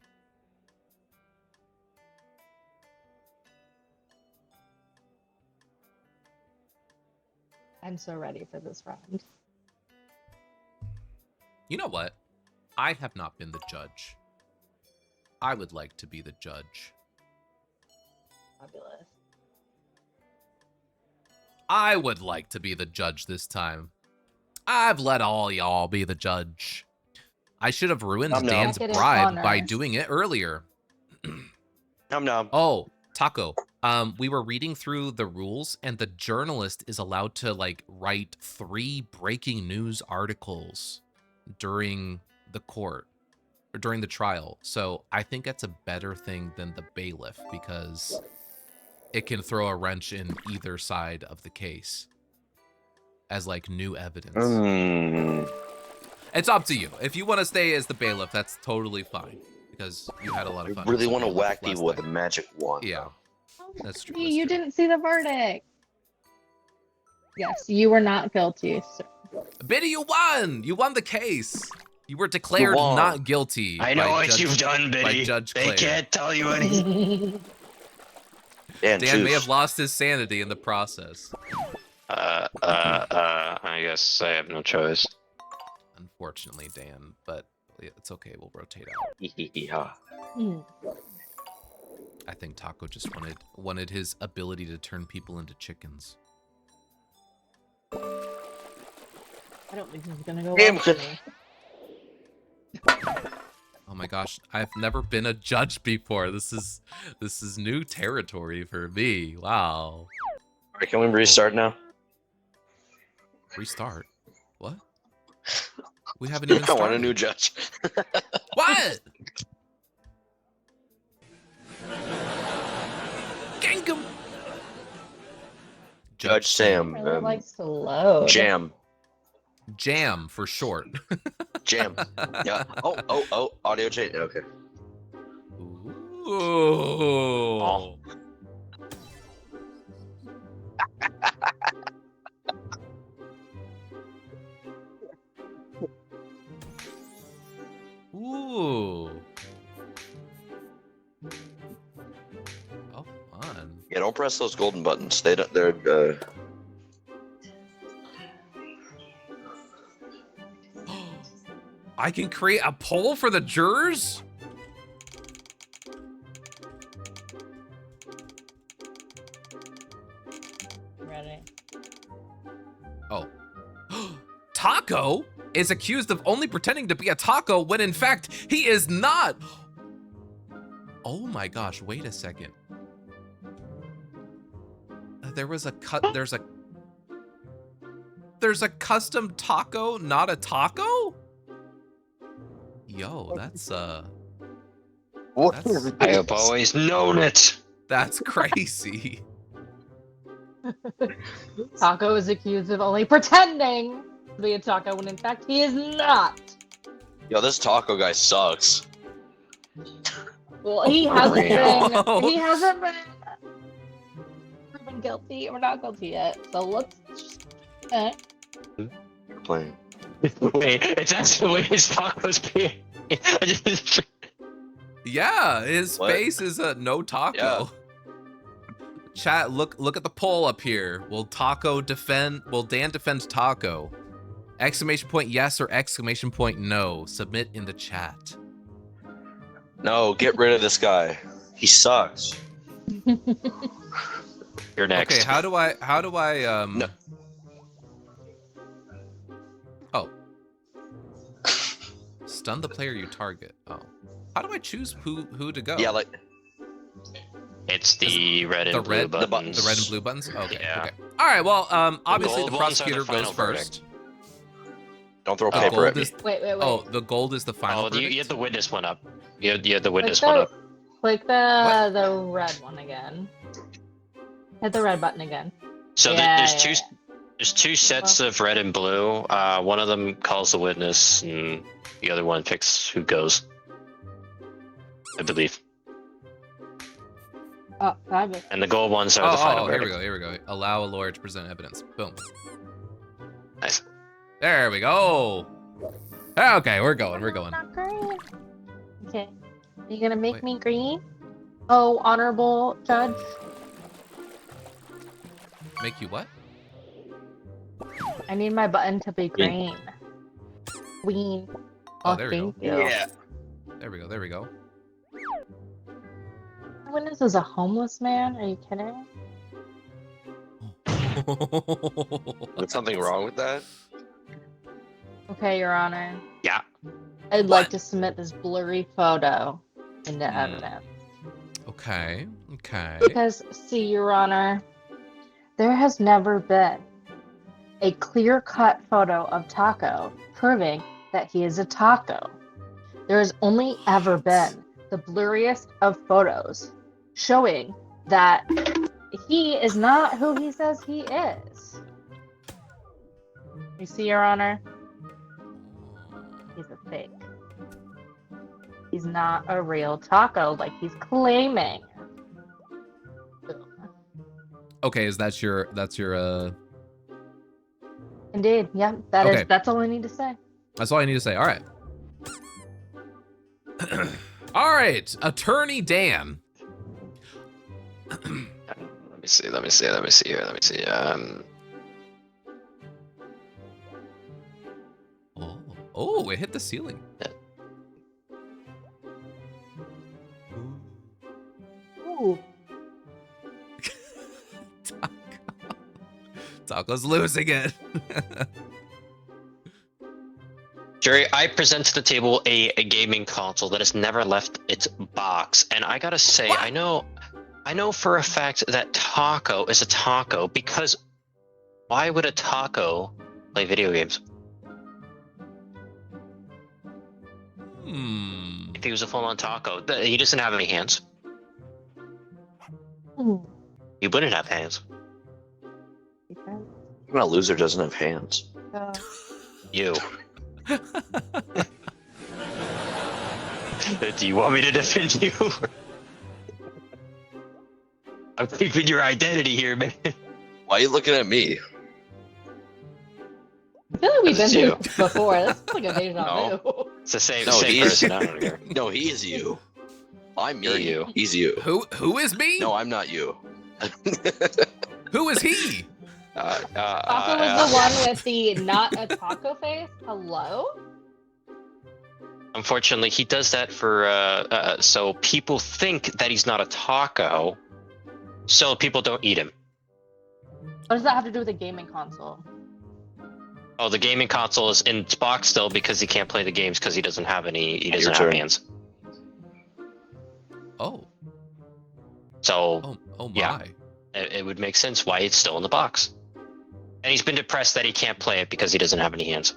I'm so ready for this round. You know what? I have not been the judge. I would like to be the judge. Fabulous. I would like to be the judge this time. I've let all y'all be the judge. I should have ruined Dan's Get his bribe by honors. doing it earlier. No. Oh, Taco. We were reading through the rules, and the journalist is allowed to like write 3 breaking news articles during the court. or during the trial. So I think that's a better thing than the bailiff because it can throw a wrench in either side of the case as like new evidence. It's up to you. If you want to stay as the bailiff, that's totally fine because you had a lot of fun. I really as the want to bailiff whack last people with a time. magic wand. Yeah, that's true. You That's true. didn't see the verdict. Yes, you were not guilty. Biddy, you won! You won the case. You were declared won. not guilty. I know by what Judge- you've done, by Biddy. Judge They Claire. can't tell you anything. Dan, Dan may Tooth. have lost his sanity in the process. I guess I have no choice. Unfortunately, Dan, but it's okay. We'll rotate out. Yeah. I think Taco just wanted his ability to turn people into chickens. I don't think this is gonna go Damn. well for me. Oh my gosh, I've never been a judge before. This is new territory for me. Wow. Alright, can we restart now? Restart. What? We haven't even I started. want a new judge. What? Gankum. Judge Sam. Really likes to load. Jam. Jam for short. Jam. Yeah. Oh. Audio change. Okay. Ooh. Ooh. Oh, fun. Yeah, don't press those golden buttons. They're I can create a poll for the jurors? Ready. Oh. Taco is accused of only pretending to be a taco when in fact he is not. Oh my gosh, wait a second. There's a custom taco, not a taco? Yo, that's what That's- is I have always known it. that's crazy. Taco is accused of only pretending to be a taco when in fact he is not. Yo, this taco guy sucks. Well, he hasn't Real. been. He hasn't been proven guilty or not guilty yet. So let's just. You're playing. Wait, it's actually his tacos being. Yeah, his What? face is a no taco. Yeah. Chat, look at the poll up here. Will Dan defend Taco? Exclamation point yes or exclamation point no. Submit in the chat. No, get rid of this guy. He sucks. You're next. Okay, how do I No. Oh. Stun the player you target. Oh. How do I choose who to go? Yeah, like It's the red and the blue red buttons. buttons. the red and blue buttons? Okay, Yeah. okay. All right, well, obviously gold the ones are the prosecutor goes final first. don't throw Oh, paper gold at me. is Wait. Oh, the gold is the final Oh, you verdict? had the witness one up. You had the witness Click one up. Click the red one again. Hit the red button again. So Yeah, there's yeah, two. There's two sets of red and blue. One of them calls the witness, and the other one picks who goes. I believe. Oh, fabulous. And the gold ones are the final here verdict. we go. Allow a lawyer to present evidence. Boom. Nice. There we go. Okay, we're going. Not green. Okay. Are you gonna make Wait. me green? Oh, honorable judge. Make you what? I need my button to be green. Green. Oh, there we go. thank you. There we go. The witness is a homeless man? Are you kidding? There's something wrong with that? Okay, Your Honor. Yeah. I'd like What? to submit this blurry photo into evidence. Okay. Because, see, Your Honor, there has never been a clear-cut photo of Taco proving that he is a taco. there has only ever been the blurriest of photos showing that he is not who he says he is. You see, Your Honor? He's a fake. He's not a real taco like he's claiming. Okay, that's your Indeed, yeah, Okay. that's all I need to say. That's all I need to say. All right. All right, Attorney Dan. Let me see here. Oh, it hit the ceiling. Ooh. Taco's losing it. Jerry, I present to the table a gaming console that has never left its box, and I gotta say, What? I know for a fact that taco is a taco because why would a taco play video games? If he was a full-on taco, he doesn't have any hands. Ooh. He wouldn't have hands. Okay. Even a loser doesn't have hands. You. Do you want me to defend you? I'm keeping your identity here, man. Why are you looking at me? I feel like we've been It's through you. this before. This is like a deja No. vu. It's the same, No, same he is- person. I don't care. No, he is you. I'm me. You're you. He's you. Who is me? No, I'm not you. Who is he? Taco was the one with the not a taco face. Hello? Unfortunately, he does that for so people think that he's not a taco, so people don't eat him. What does that have to do with a gaming console? Oh, the gaming console is in its box still because he can't play the games because he doesn't have any. He doesn't Your have turn. hands. Oh, So oh my. Yeah. it would make sense why it's still in the box. And he's been depressed that he can't play it because he doesn't have any hands.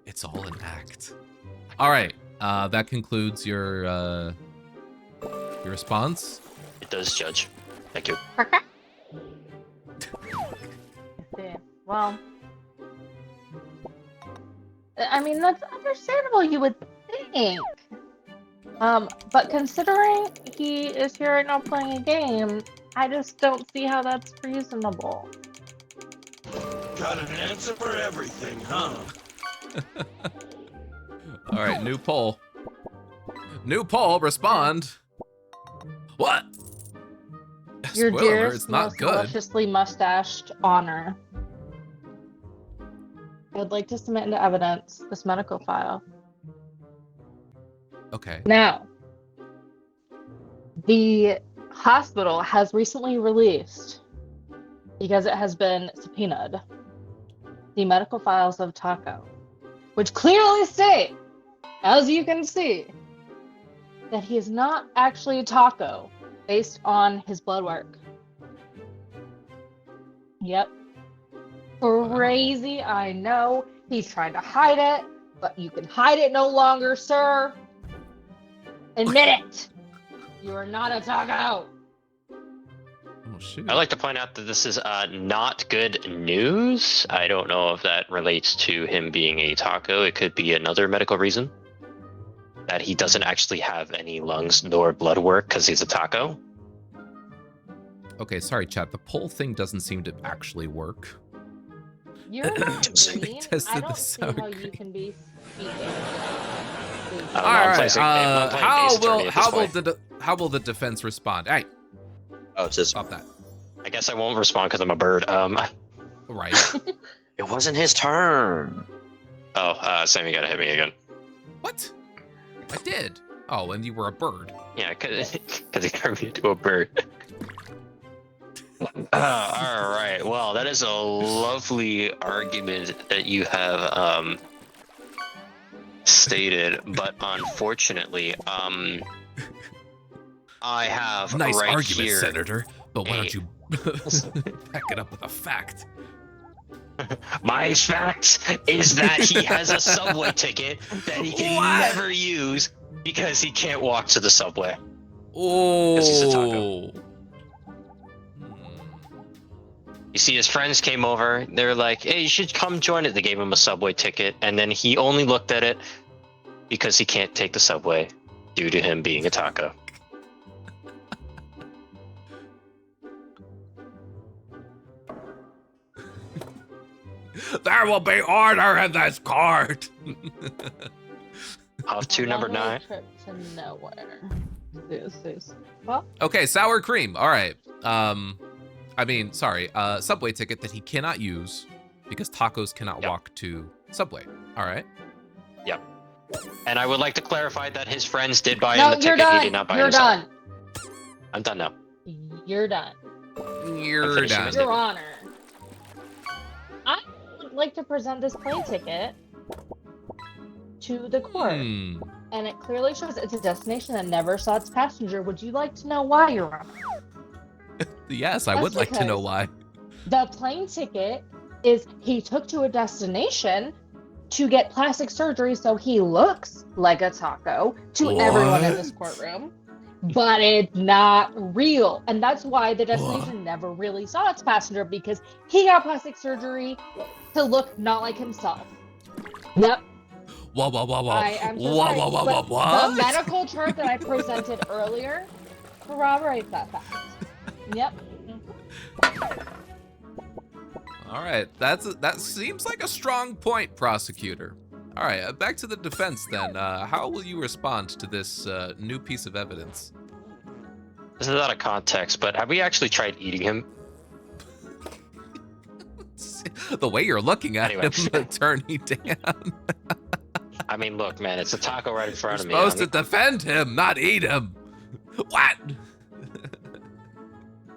It's all an act. All right, that concludes your response. It does, Judge. Thank you. Okay. Well, I mean, that's understandable, you would think. But considering he is here right now playing a game, I just don't see how that's reasonable. Got an answer for everything, huh? All right, new poll. New poll, respond. What? Your Spoiler alert, dearest, it's not most good. deliciously mustached honor. I would like to submit into evidence this medical file. Okay. Now, the hospital has recently released, because it has been subpoenaed, the medical files of Taco, which clearly state, as you can see, that he is not actually a taco based on his blood work. Yep. Crazy, I know. He's trying to hide it, but you can hide it no longer, sir. Admit it. You are not a taco. Oh shoot. I'd like to point out that this is not good news. I don't know if that relates to him being a taco. It could be another medical reason. That he doesn't actually have any lungs nor blood work because he's a taco. Okay, sorry, chat. The poll thing doesn't seem to actually work. You're not They green. tested I don't the see sour how you cream. can be speaking. I don't know, All I'm right. playing- I'm playing Ace Attorney at this point. How will the defense respond? Hey, Oh, it says stop that. I guess I won't respond because I'm a bird. Right. it wasn't his turn. Sammy gotta hit me again. What? I did. Oh, and you were a bird. Yeah, because he turned me into a bird. All right. Well, that is a lovely argument that you have stated, but unfortunately, I have Nice right argument, here. Senator. But why a- don't you back it up with a fact? My fact is that he has a subway ticket that he can never use because he can't walk to the subway. Oh. He's a taco. You see, his friends came over. They're like, "Hey, you should come join it." They gave him a subway ticket, and then he only looked at it because he can't take the subway due to him being a taco. There will be order in this court. Off to number 9. Trip to nowhere. This. Well, Okay, sour cream. All right. Subway ticket that he cannot use because tacos cannot walk to Subway. All right. Yep. And I would like to clarify that his friends did buy no, him the you're ticket. done. He did not buy You're himself. done. I'm done now. You're done. You're finishing done. this. Your Honor, I would like to present this plane ticket to the court, and it clearly shows it's a destination that never saw its passenger. Would you like to know why, Your Honor? Yes, I That's would like to know because why. The plane ticket is he took to a destination to get plastic surgery so he looks like a taco to everyone in this courtroom, but it's not real. And that's why the destination never really saw its passenger, because he got plastic surgery to look not like himself. Yep. Whoa. I am so sorry, but the medical chart that I presented earlier corroborates that fact. Yep. All right, that seems like a strong point, prosecutor. All right, back to the defense then. How will you respond to this new piece of evidence? This is out of context, but have we actually tried eating him? The way you're looking at Anyway. him, Attorney Dan. I mean, look, man, it's a taco right in front You're of me. supposed to defend him, not eat him. What?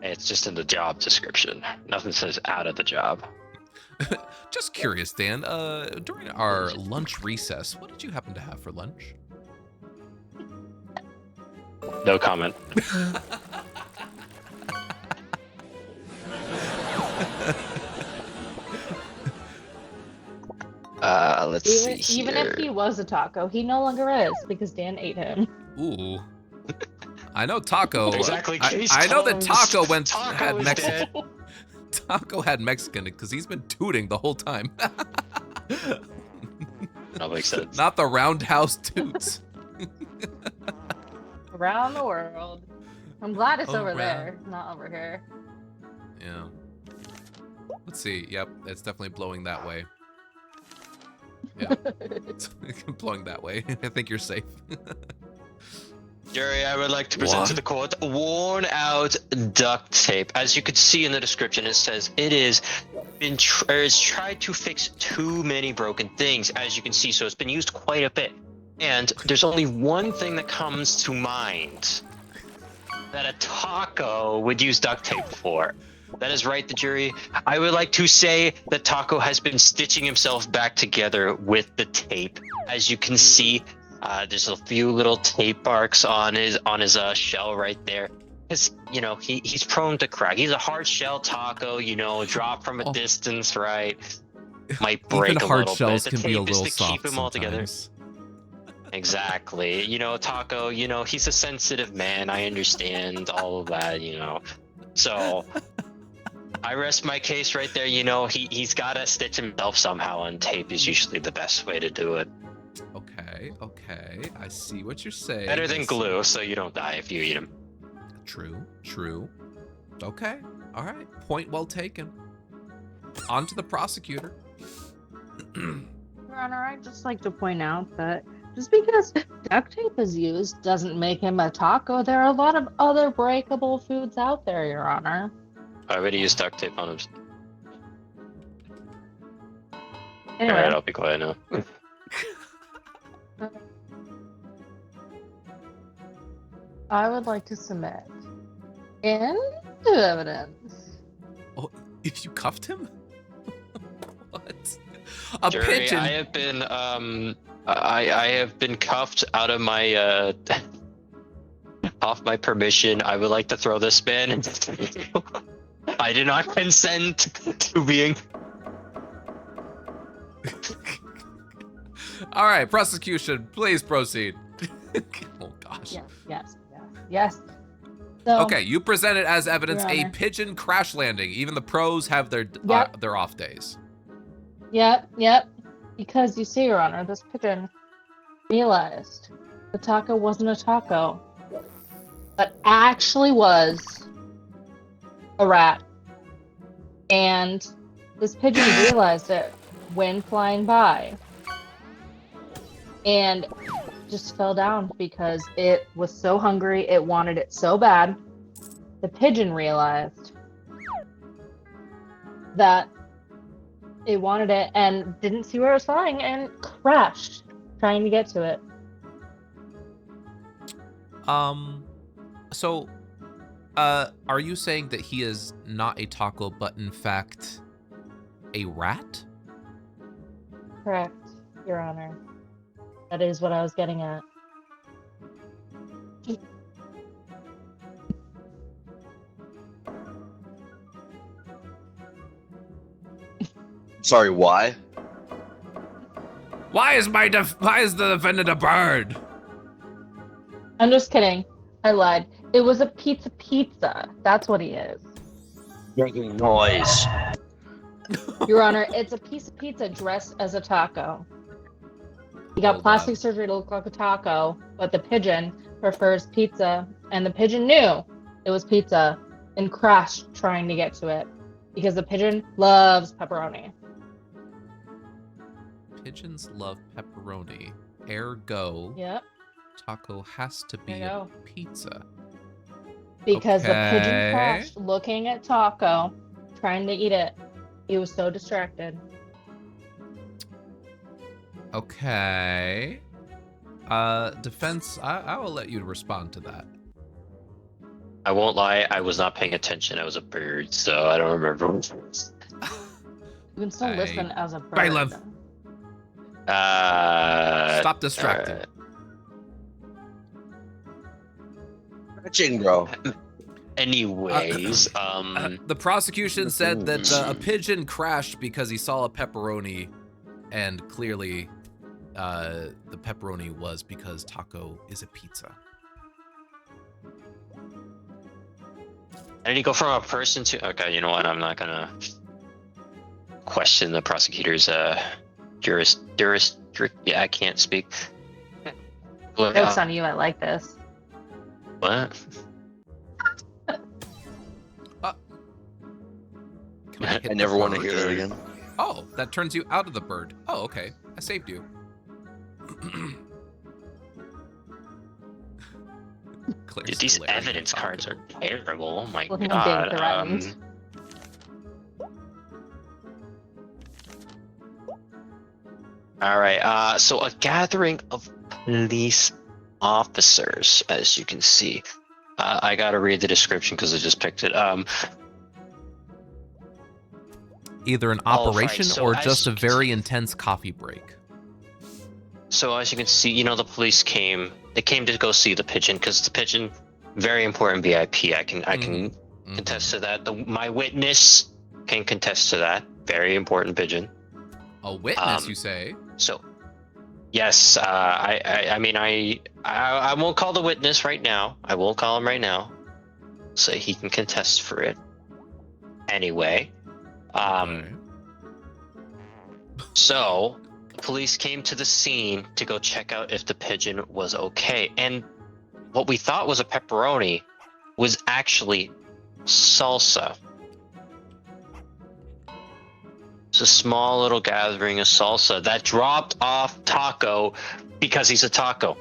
It's just in the job description. Nothing says out of the job. Just curious, Dan. During our lunch recess, what did you happen to have for lunch? No comment. Let's see Even here. if he was a taco, he no longer is because Dan ate him. Ooh. I know Taco. Exactly. I know that Taco had Taco is Mexican. dead. Taco had Mexican because he's been tooting the whole time. That makes sense. Not the roundhouse toots. Around the world. I'm glad it's over Around. there, not over here. Yeah. Let's see. Yep, it's definitely blowing that way. Yeah, it's blowing that way. I think you're safe. Jury, I would like to present to the court worn out duct tape. As you could see in the description, it says it is tried to fix too many broken things. As you can see, so it's been used quite a bit. And there's only one thing that comes to mind that a taco would use duct tape for. That is right, the jury. I would like to say that Taco has been stitching himself back together with the tape. As you can see, there's a few little tape marks on his shell right there. Because, you know, he's prone to crack. He's a hard shell taco, you know, drop from a distance, right? Might break Even a hard little shells bit. can The be a tape is little to keep soft him all together. sometimes. Exactly. You know, Taco, you know, he's a sensitive man. I understand all of that, you know. So I rest my case right there. You know, he's got to stitch himself somehow, and tape is usually the best way to do it. Okay. I see what you're saying. Better than glue, so you don't die if you eat him. True. Okay. All right. Point well taken. On to the prosecutor. Your Honor, I'd just like to point out that just because duct tape is used doesn't make him a taco. There are a lot of other breakable foods out there, Your Honor. I already used duct tape on him. Anyway, Alright, I'll be quiet now. I would like to submit into evidence. Oh, if you cuffed him? What? A Jury, pigeon. I have been I have been cuffed out of my off my permission. I would like to throw this man into I did not consent to being All right, prosecution, please proceed. Oh gosh. Yes. So, Okay, you presented as evidence Your a Honor. pigeon crash landing. Even the pros have their off days. Yep. Because you see, Your Honor, this pigeon realized the taco wasn't a taco, but actually was a rat. And this pigeon realized it when flying by and just fell down because it was so hungry, it wanted it so bad. The pigeon realized that it wanted it and didn't see where it was flying and crashed trying to get to it. So, are you saying that he is not a taco, but in fact a rat? Correct, Your Honor. That is what I was getting at. Sorry, why? Why is the defendant a bird? I'm just kidding. I lied. It was a pizza. That's what he is. Making noise. Your Honor, it's a piece of pizza dressed as a taco. He got Hold plastic up. surgery to look like a taco, but the pigeon prefers pizza, and the pigeon knew it was pizza and crashed trying to get to it because the pigeon loves pepperoni. Pigeons love pepperoni. Ergo, Yep, taco has to be There you a go. pizza. because the pigeon Okay. crashed looking at taco, trying to eat it. He was so distracted. Okay. Defense, I will let you respond to that. I won't lie, I was not paying attention. I was a bird, so I don't remember. You can still listen as a bird. Bailiff. Stop distracting. Stretching, bro. Anyways, The prosecution said that a pigeon crashed because he saw a pepperoni, and clearly the pepperoni was because taco is a pizza. I need to go from a person to. Okay, you know what? I'm not gonna question the prosecutor's yeah, I can't speak. Look, Joke's on you. I like this. what? Can I hit I never the want to bird? hear that again. Oh, that turns you out of the bird. Oh, okay. I saved you. Claire's Dude, these still layering evidence on top cards of are terrible. Oh my Looking god. being threatened. All right. So a gathering of police officers, as you can see. I gotta read the description because I just picked it. Either an Oh, right, operation so or as just a you can very see- intense coffee break. So as you can see, you know, the police came. They came to go see the pigeon because the pigeon, very important VIP. I can Mhm. contest to that. My witness can contest to that. Very important pigeon. A witness, you say? So, yes, I mean, I won't call the witness right now. I won't call him right now, so he can contest for it. Anyway, Okay. so the police came to the scene to go check out if the pigeon was okay, and what we thought was a pepperoni was actually salsa. It's a small little gathering of salsa that dropped off Taco because he's a taco.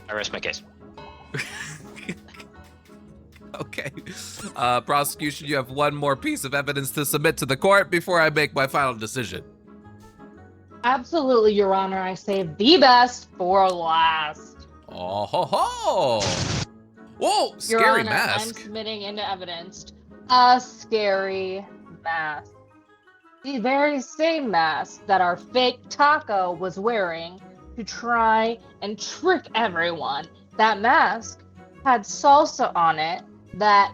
I rest my case. Okay. Prosecution, you have one more piece of evidence to submit to the court before I make my final decision. Absolutely, Your Honor. I saved the best for last. Oh ho ho! Whoa! Your Scary Honor, mask. I'm submitting into evidence a scary mask. The very same mask that our fake taco was wearing to try and trick everyone that mask had salsa on it that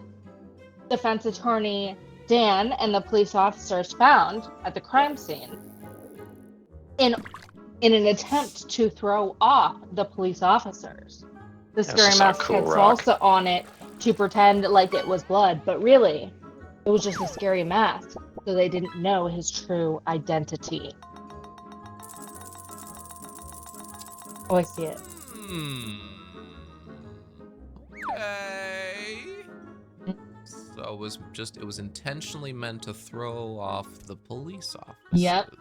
defense attorney Dan and the police officers found at the crime scene in an attempt to throw off the police officers. The scary mask had salsa on it to pretend like it was blood, but really, it was just a scary mask, so they didn't know his true identity. Oh, I see it. Okay. So it was intentionally meant to throw off the police officers. Yep.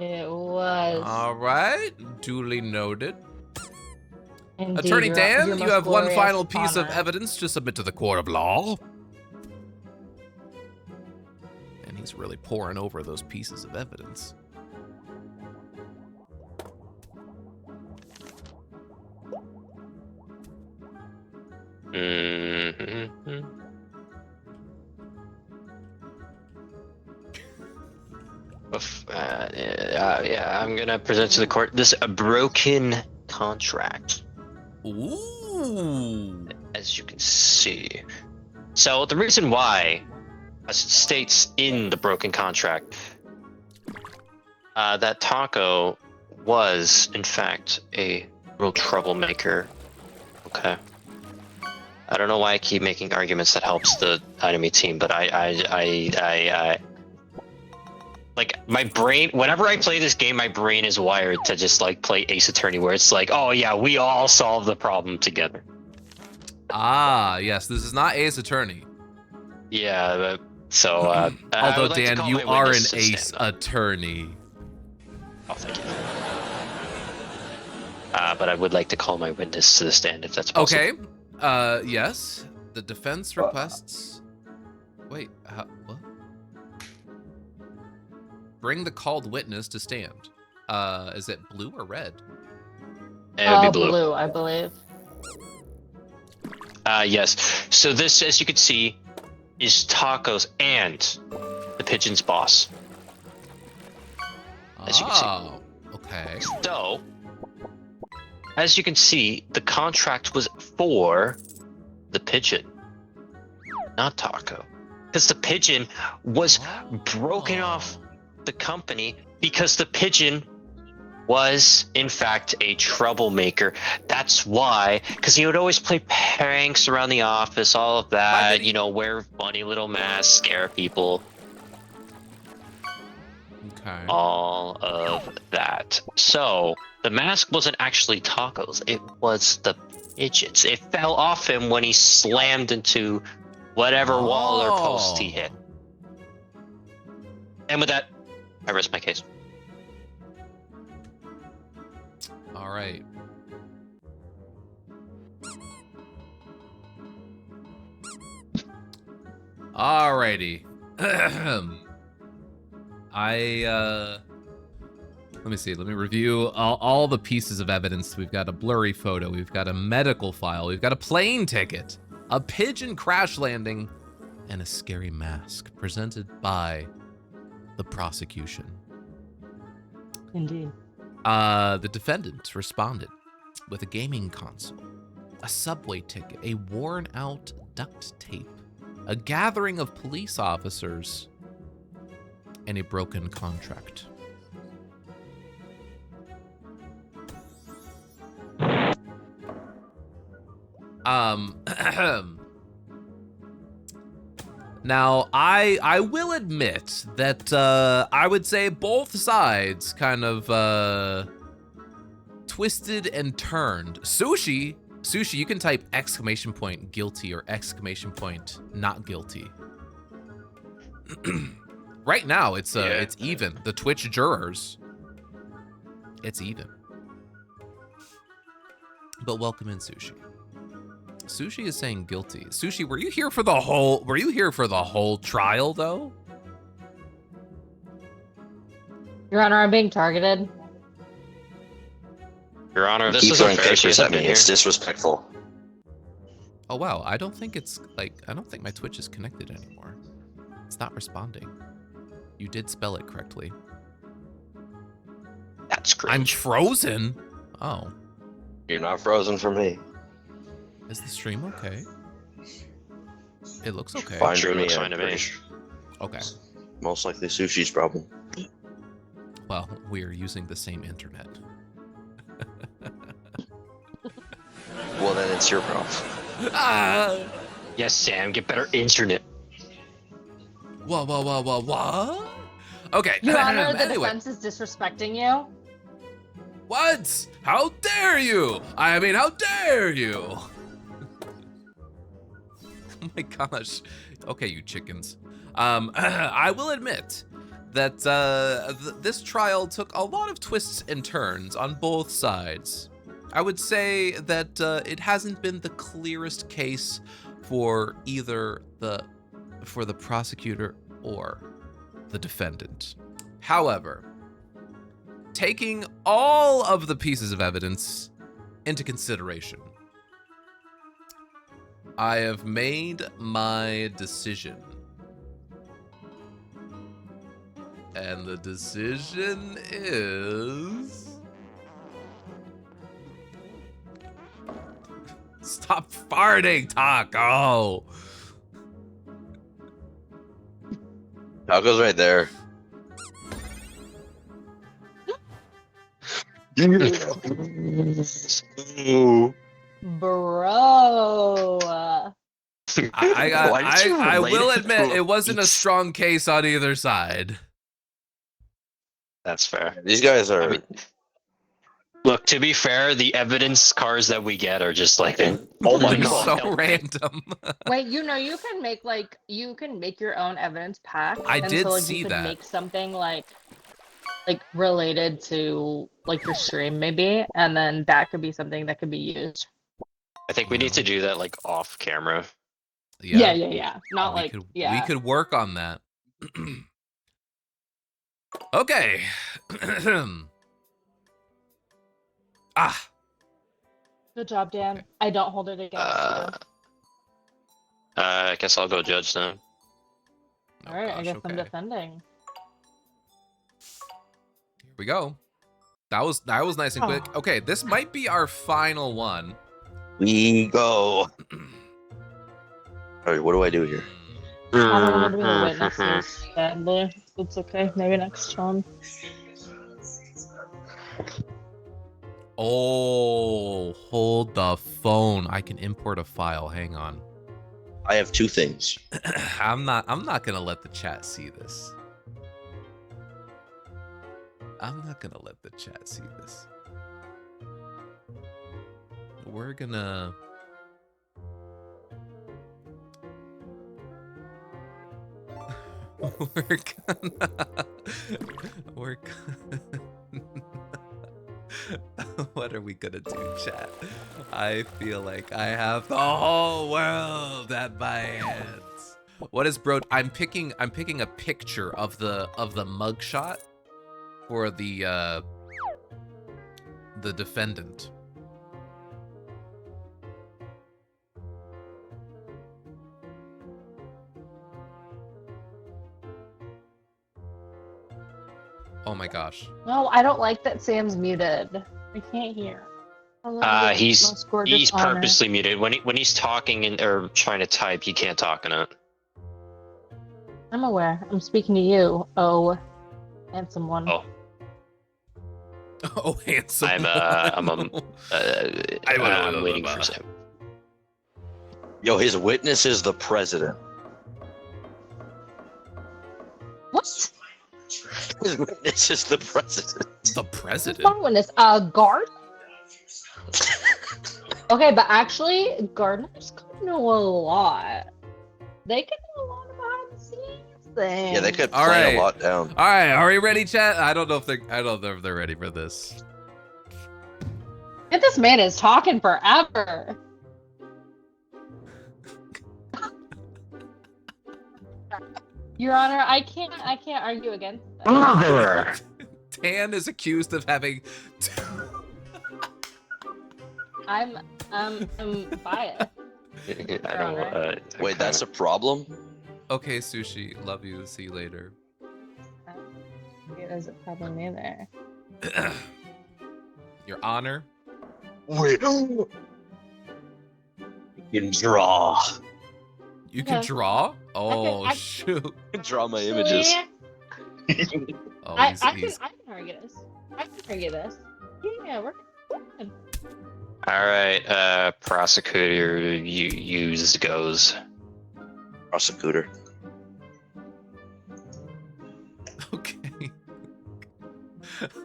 It was. All right. Duly noted. Indeed, Attorney Dan, your you most have one glorious final piece of honor. evidence to submit to the court of law. And he's really pouring over those pieces of evidence. Yeah, I'm gonna present to the court this broken contract. Ooh. As you can see. So the reason why, as it states in the broken contract, that Taco was in fact a real troublemaker. Okay. I don't know why I keep making arguments that helps the enemy team, but I like my brain, whenever I play this game, my brain is wired to just like play Ace Attorney, where it's like, oh yeah, we all solve the problem together. Ah, yes, this is not Ace Attorney. Yeah, so although Dan, you are an Ace Attorney. Oh, thank you. But I would like to call my witness to the stand if that's possible. Okay. Yes. The defense requests. Wait. What? Bring the called witness to stand. Is it blue or red? It would be blue. I believe. Yes. So this, as you can see, is Tacos and the Pigeon's boss. As you can see. Okay. So, as you can see, the contract was for the Pigeon, not Taco. Because the Pigeon was broken off the company because the Pigeon was, in fact, a troublemaker. That's why, because he would always play pranks around the office, all of that, you know, wear funny little masks, scare people. Okay. All of that. So, the mask wasn't actually Taco's, it was the Pigeon's. It fell off him when he slammed into whatever wall or post he hit. And with that, I rest my case. All right. Alrighty. Let me see. Let me review all the pieces of evidence. We've got a blurry photo. We've got a medical file. We've got a plane ticket, a pigeon crash landing, and a scary mask presented by the prosecution. Indeed. The defendant responded with a gaming console, a subway ticket, a worn-out duct tape, a gathering of police officers, and a broken contract. Now, I will admit that I would say both sides kind of twisted and turned. Sushi, you can type exclamation point guilty or exclamation point not guilty. Right now, it's even. The Twitch jurors, it's even. But welcome in, Sushi. Sushi is saying guilty. Sushi, were you here for the whole trial though? Your Honor, I'm being targeted. Your Honor, this Keep is throwing unfair. papers at me. It's disrespectful. Oh wow, I don't think my Twitch is connected anymore. It's not responding. You did spell it correctly. That's great. I'm frozen. Oh. You're not frozen for me. Is the stream okay? It looks okay. Fine Sure to me. looks I'm fine to pretty me. sure. Okay. Most likely Sushi's problem. Well, we're using the same internet. Well, then it's your problem. Ah! Yes, Sam, get better internet. What? Okay. Your Honor, the anyway. defense is disrespecting you. What? How dare you? I mean, how dare you? Oh my gosh. Okay, you chickens. I will admit that this trial took a lot of twists and turns on both sides. I would say that it hasn't been the clearest case for either the prosecutor or the defendant. However, taking all of the pieces of evidence into consideration, I have made my decision. And the decision is... Stop farting, Taco! Taco's right there. Bro. I will related admit to it wasn't a each- strong case on either side. That's fair. These guys are. I mean, look, to be fair, the evidence cards that we get are just like, oh my They're god. so no. random. Wait, you know you can make your own evidence pack. I and did so, like, see you could that. make something like related to like your stream maybe, and then that could be something that could be used. I think we need to do that like off camera. Yeah. Not we like could, yeah. We could work on that. Okay. Ah. Good job, Dan. I don't hold it against you. I guess I'll go judge then. Oh, All right, I gosh, guess okay. I'm defending. Here we go. That was nice and quick. Okay, this might be our final one. We go. Alright, what do I do here? I don't want to be a witness, sadly. It's okay. Maybe next time. Oh, hold the phone. I can import a file. Hang on. I have two things. I'm not gonna let the chat see this. I'm not gonna let the chat see this. We're gonna... We're gonna... What are we gonna do, chat? I feel like I have the whole world at my hands. What is bro? I'm picking a picture of the mugshot for the defendant. Oh my gosh. No, I don't like that Sam's muted. I can't hear. He's purposely muted. When he's talking or trying to type, he can't talk in it. I'm aware. I'm speaking to you. Oh, handsome one. Oh. Oh, handsome. I'm waiting for Sam. Yo, his witness is the president. What? His witness is the president. The president? What's wrong with this? Guard? Okay, but actually, gardeners could know a lot. They could know a lot behind the scenes things. Yeah, they could All plan right. a lot down. All right, are we ready, chat? I don't know if they're ready for this. And this man is talking forever. Your Honor, I can't argue against that. Tan is accused of having two... I'm biased. I don't. Wait, that's a problem? Okay, Sushi, love you. See you later. It is a problem either. Your Honor. Wait. You can draw. You can Okay. draw? Oh, I- shoot. Draw my images. Oh, I he's, can he's... argue this. I can argue this. Yeah, we're good. All right, prosecutor, you used goes. Prosecutor. Okay.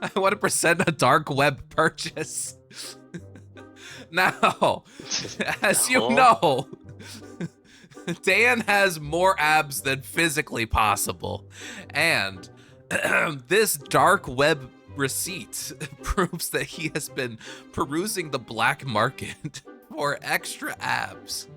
I want to present a dark web purchase. Now, as you know, Dan has more abs than physically possible. And this dark web receipt proves that he has been perusing the black market for extra abs,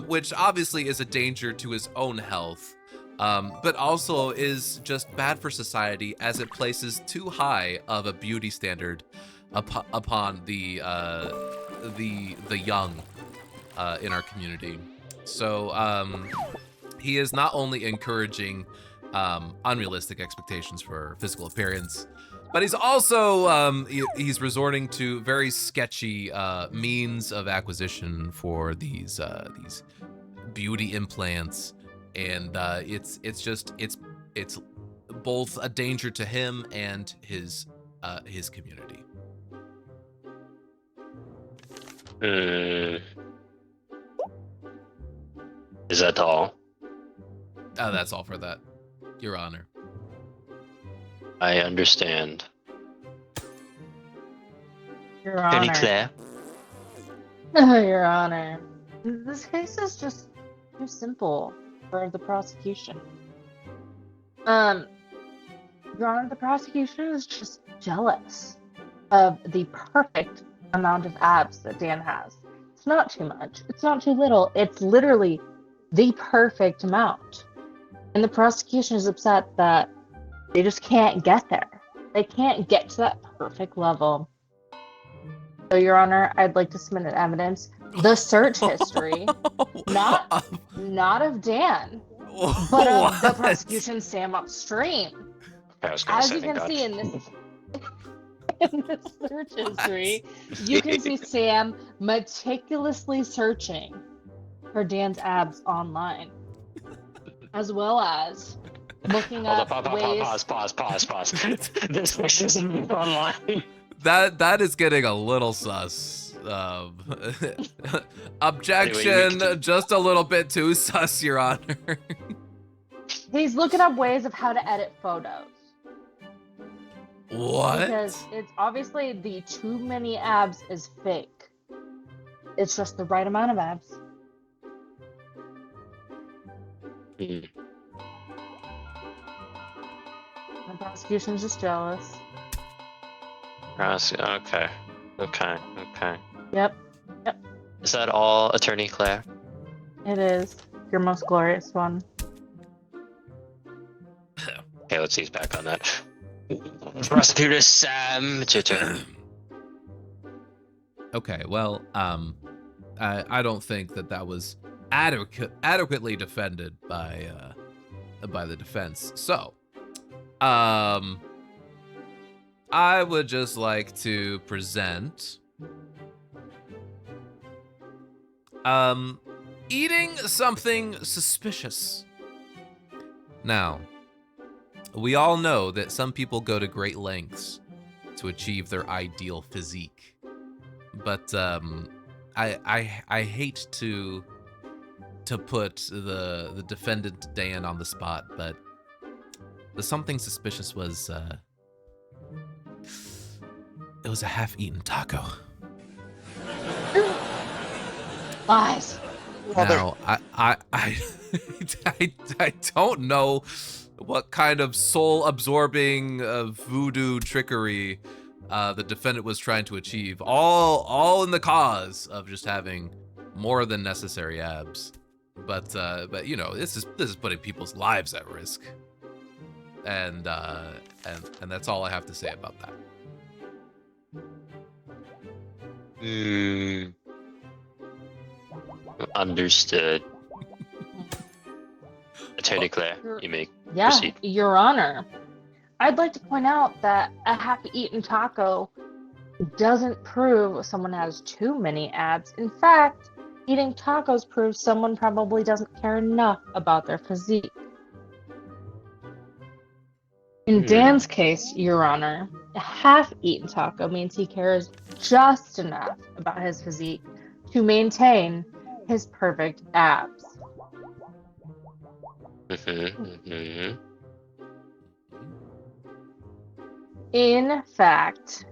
which obviously is a danger to his own health, but also is just bad for society as it places too high of a beauty standard upon the young in our community. So he is not only encouraging unrealistic expectations for physical appearance, but he's also he's resorting to very sketchy means of acquisition for these beauty implants, and it's both a danger to him and his community. Is that all? Oh, that's all for that, Your Honor. I understand. Your Attorney Honor. Claire? Your Honor. This case is just too simple for the prosecution. Your Honor, the prosecution is just jealous of the perfect amount of abs that Dan has. It's not too much. It's not too little. It's literally the perfect amount. And the prosecution is upset that they just can't get there. They can't get to that perfect level. So, Your Honor, I'd like to submit an evidence. The search history, not of Dan, but of the prosecution's Sam upstream. As you can see in this search history, you can see Sam meticulously searching for Dan's abs online, as well as looking up ways. Pause. This isn't online. That is getting a little sus. Objection, just a little bit too sus, Your Honor. He's looking up ways of how to edit photos. What? Because it's obviously the too many abs is fake. It's just the right amount of abs. The prosecution's just jealous. Okay. Yep. Is that all, Attorney Claire? It is your most glorious one. Okay, let's ease back on that. Prosecutor Sam, it's your turn. Okay, well, I don't think that was adequately defended by the defense. So, I would just like to present eating something suspicious. Now, we all know that some people go to great lengths to achieve their ideal physique, but I hate to put the defendant Dan on the spot, but the something suspicious was it was a half-eaten taco. Lies. Now, I don't know what kind of soul-absorbing voodoo trickery the defendant was trying to achieve. All in the cause of just having more than necessary abs. But you know, this is putting people's lives at risk. And that's all I have to say about that. Understood. Attorney Claire, you may proceed. Your Honor. I'd like to point out that a half-eaten taco doesn't prove someone has too many abs. In fact, Eating tacos proves someone probably doesn't care enough about their physique. In Dan's case, Your Honor, a half-eaten taco means he cares just enough about his physique to maintain his perfect abs. In fact,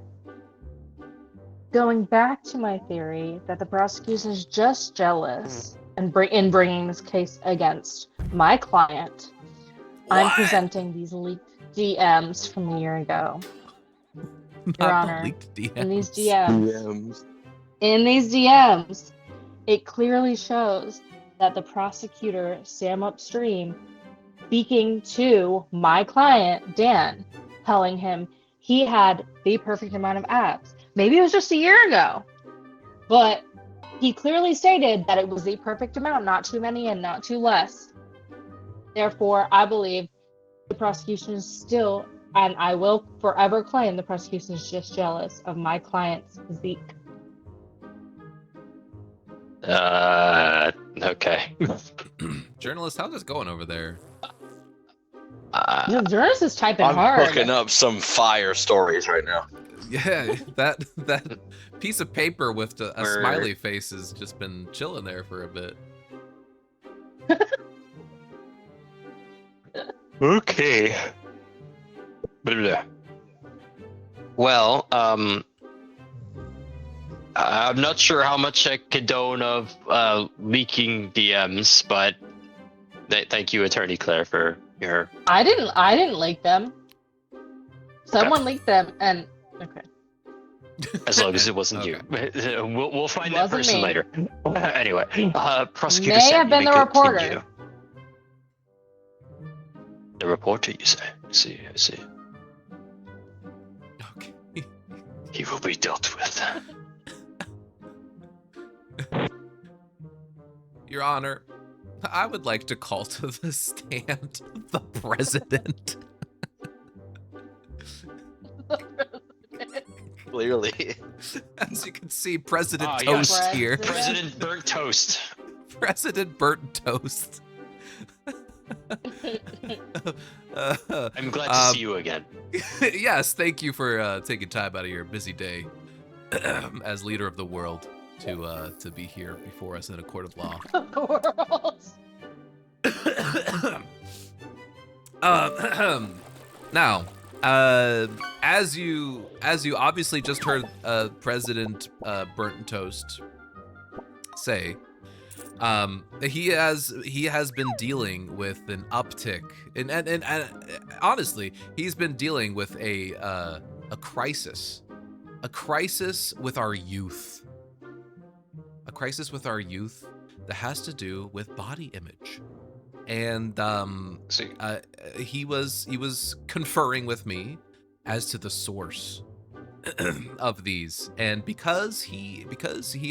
going back to my theory that the prosecution is just jealous and in bringing this case against my client, I'm presenting these leaked DMs from a year ago. Your Honor, in these DMs, it clearly shows that the prosecutor, Sam Upstream, speaking to my client, Dan, telling him he had the perfect amount of abs. Maybe it was just a year ago, but he clearly stated that it was the perfect amount, not too many and not too less. Therefore, I believe the prosecution is still, and I will forever claim the prosecution is just jealous of my client's physique. Okay. Journalist, how's this going over there? The journalist is typing I'm hard. cooking up some fire stories right now. Yeah, that piece of paper with a smiley face has just been chilling there for a bit. Okay. Well, I'm not sure how much I condone of leaking DMs, but thank you, Attorney Claire, for your. I didn't leak them. Someone leaked them, and okay. As long as it wasn't you, we'll find that person me. later. Anyway, prosecutor May said have been you the may reporter. continue. The reporter, you say? I see. Okay. He will be dealt with. Your Honor, I would like to call to the stand the president. Clearly. As you can see, President Ah, Toast yes. here. President Burnt Toast. President Burnt Toast. I'm glad to see you again. Yes, thank you for taking time out of your busy day as leader of the world to be here before us in a court of law. Now, as you obviously just heard President Burnt Toast say, he has been dealing with an uptick, and honestly, he's been dealing with a crisis with our youth, that has to do with body image. And he was conferring with me as to the source of these, and because he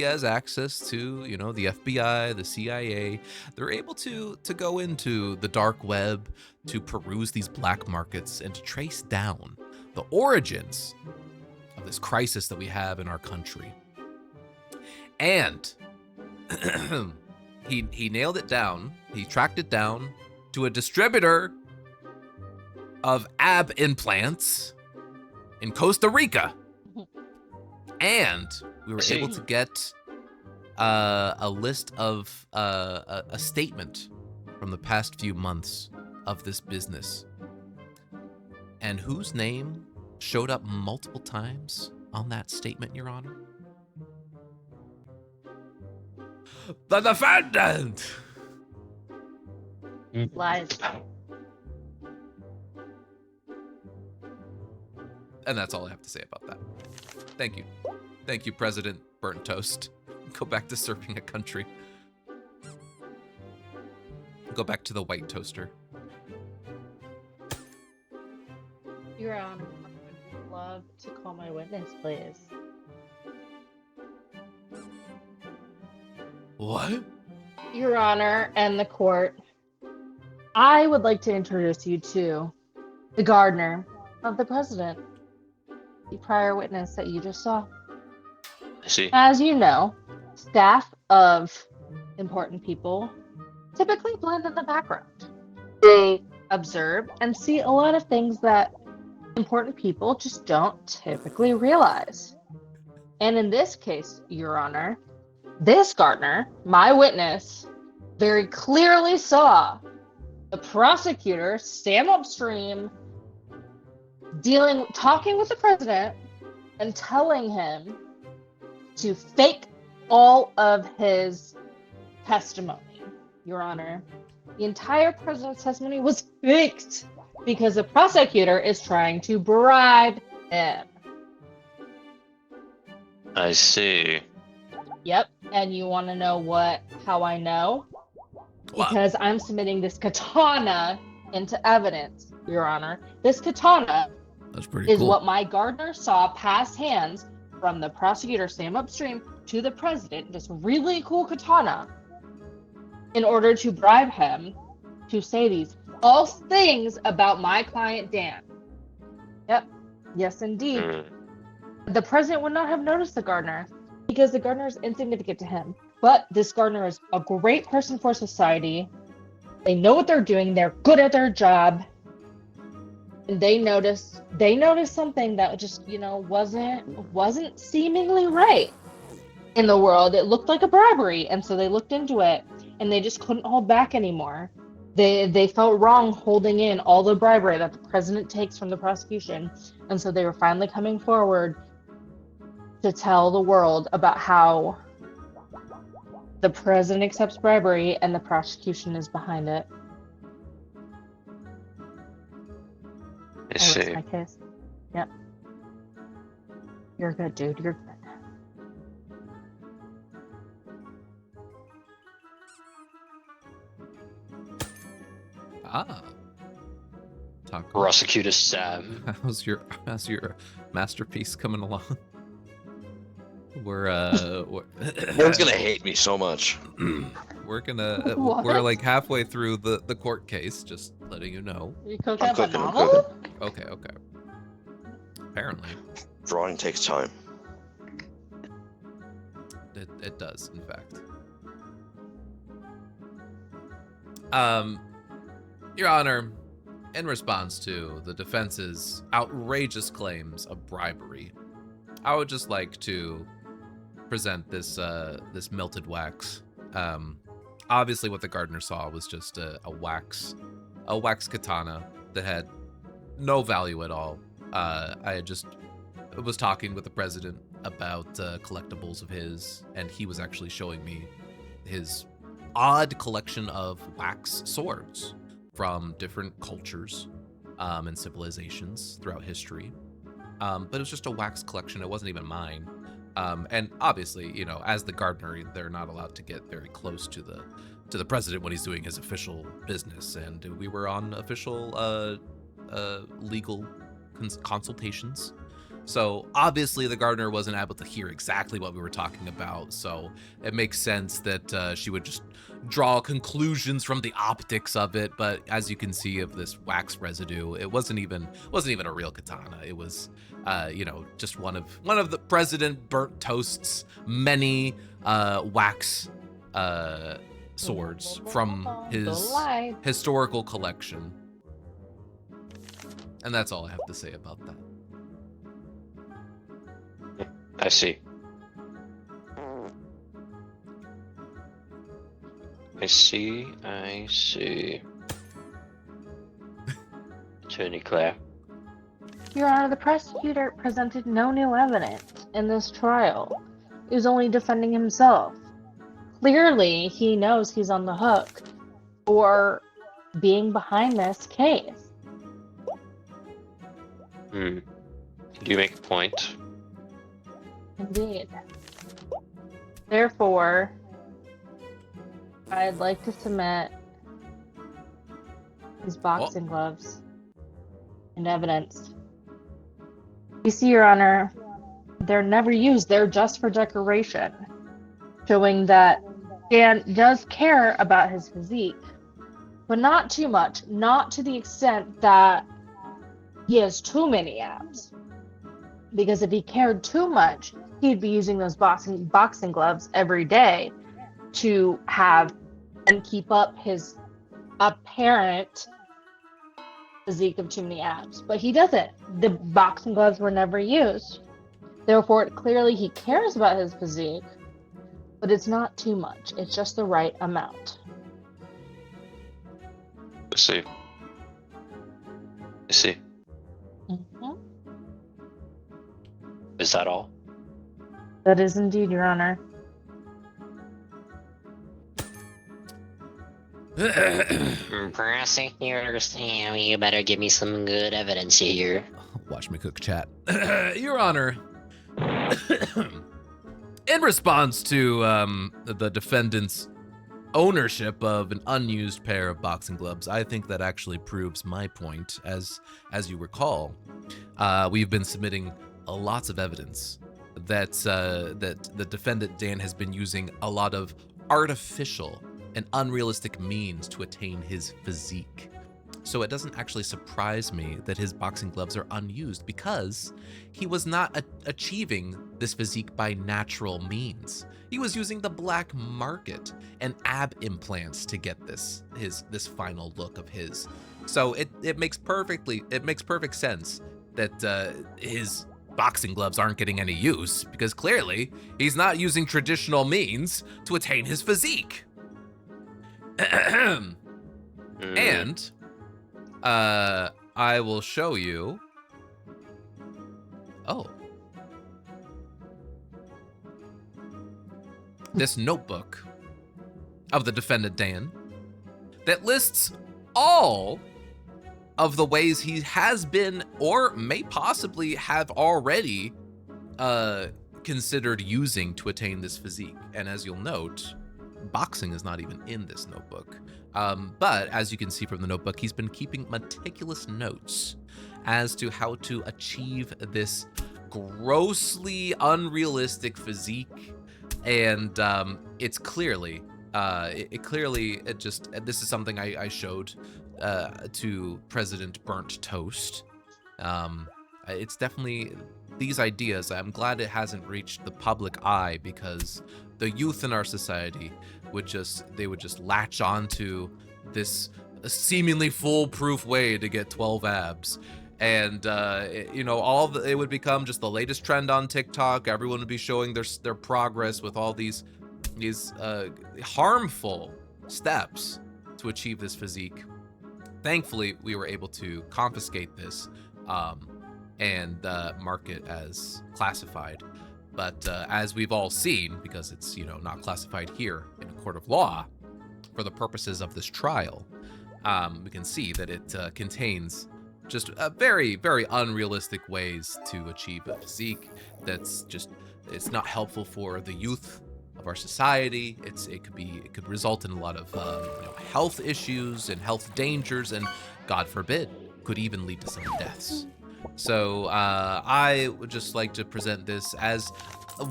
has access to, you know, the FBI, the CIA, they're able to go into the dark web to peruse these black markets and to trace down the origins of this crisis that we have in our country. And he nailed it down. He tracked it down to a distributor of ab implants in Costa Rica. And we were able to get a list of a statement from the past few months of this business, and whose name showed up multiple times on that statement, Your Honor? The defendant! Lies. And that's all I have to say about that. Thank you. Thank you, President Burnt Toast. Go back to serving a country. Go back to the white toaster. Your Honor, I would love to call my witness, please. What? Your Honor and the court, I would like to introduce you to the gardener of the president, the prior witness that you just saw. I see. As you know, staff of important people typically blend in the background. They observe and see a lot of things that important people just don't typically realize. And in this case, Your Honor, this gardener, my witness, very clearly saw the prosecutor stand upstream, talking with the president and telling him to fake all of his testimony, Your Honor. The entire president's testimony was faked because the prosecutor is trying to bribe him. I see. Yep, and you want to know how I know? Because I'm submitting this katana into evidence, Your Honor. This katana That's pretty is cool. what my gardener saw pass hands from the prosecutor Sam upstream to the president, this really cool katana, in order to bribe him to say these false things about my client Dan. Yep, yes indeed. The president would not have noticed the gardener because the gardener is insignificant to him. But this gardener is a great person for society. They know what they're doing. They're good at their job. And they noticed something that just, wasn't seemingly right in the world. It looked like a bribery, and so they looked into it, and they just couldn't hold back anymore. They felt wrong holding in all the bribery that the president takes from the prosecution, and so they were finally coming forward to tell the world about how the president accepts bribery and the prosecution is behind it. I see. My case. Yep. You're good, dude. You're good. Taco. Prosecutor Sam. How's your masterpiece coming along? We're Everyone's gonna hate me so much. we're like halfway through the court case, just letting you know. You cooking I'm up a cooking, I'm novel? Okay. Apparently. Drawing takes time. It does, in fact. Your Honor, in response to the defense's outrageous claims of bribery, I would just like to present this melted wax. Obviously, what the gardener saw was just a wax katana that had no value at all. I just was talking with the president about collectibles of his, and he was actually showing me his odd collection of wax swords from different cultures and civilizations throughout history. But it was just a wax collection. It wasn't even mine. And obviously, as the gardener, they're not allowed to get very close to the president when he's doing his official business. And we were on official legal consultations. So obviously the gardener wasn't able to hear exactly what we were talking about. So it makes sense that she would just draw conclusions from the optics of it. But as you can see of this wax residue, it wasn't even a real katana. It was, just one of the President Burnt Toast's many wax swords from his historical collection. And that's all I have to say about that. I see. I see. Attorney Claire. Your Honor, the prosecutor presented no new evidence in this trial. He was only defending himself. Clearly, he knows he's on the hook for being behind this case. Do you make a point? Indeed. Therefore, I'd like to submit these boxing gloves in evidence. You see, Your Honor, they're never used. They're just for decoration, showing that Dan does care about his physique, but not too much. Not to the extent that he has too many abs. Because if he cared too much, he'd be using those boxing gloves every day. to have and keep up his apparent physique of too many abs. But he doesn't. The boxing gloves were never used. Therefore, clearly he cares about his physique, but it's not too much. It's just the right amount. I see. I see. Mhm. Is that all? That is indeed, Your Honor. Prosecutors, you better give me some good evidence here. Watch me cook, chat. Your Honor, in response to the defendant's ownership of an unused pair of boxing gloves, I think that actually proves my point. As you recall, we've been submitting lots of evidence that the defendant Dan has been using a lot of artificial and unrealistic means to attain his physique. So it doesn't actually surprise me that his boxing gloves are unused, because he was not achieving this physique by natural means. He was using the black market and ab implants to get this final look of his. So it makes perfect sense that his boxing gloves aren't getting any use, because clearly he's not using traditional means to attain his physique. And I will show you. Oh. This notebook of the defendant Dan that lists all of the ways he has been or may possibly have already considered using to attain this physique. And as you'll note, boxing is not even in this notebook. But as you can see from the notebook, he's been keeping meticulous notes as to how to achieve this grossly unrealistic physique. And it's clearly, this is something I showed to President Burnt Toast. It's definitely these ideas. I'm glad it hasn't reached the public eye, because the youth in our society would just latch onto this seemingly foolproof way to get 12 abs. And it would become just the latest trend on TikTok. Everyone would be showing their progress with all these harmful steps to achieve this physique. Thankfully, we were able to confiscate this and mark it as classified. But as we've all seen, because it's not classified here in a court of law, for the purposes of this trial, we can see that it contains just very, very unrealistic ways to achieve a physique. It's not helpful for the youth of our society. It could result in a lot of health issues and health dangers, and God forbid, could even lead to some deaths. So I would just like to present this as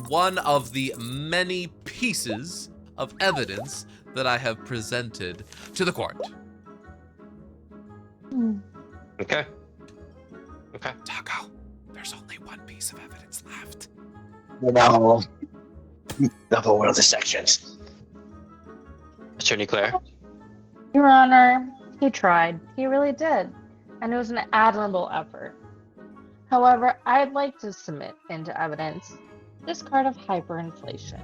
one of the many pieces of evidence that I have presented to the court. Okay. Taco, there's only one piece of evidence left. No. Another one of the sections. Attorney Claire. Your Honor, he tried. He really did. And it was an admirable effort. However, I'd like to submit into evidence this card of hyperinflation.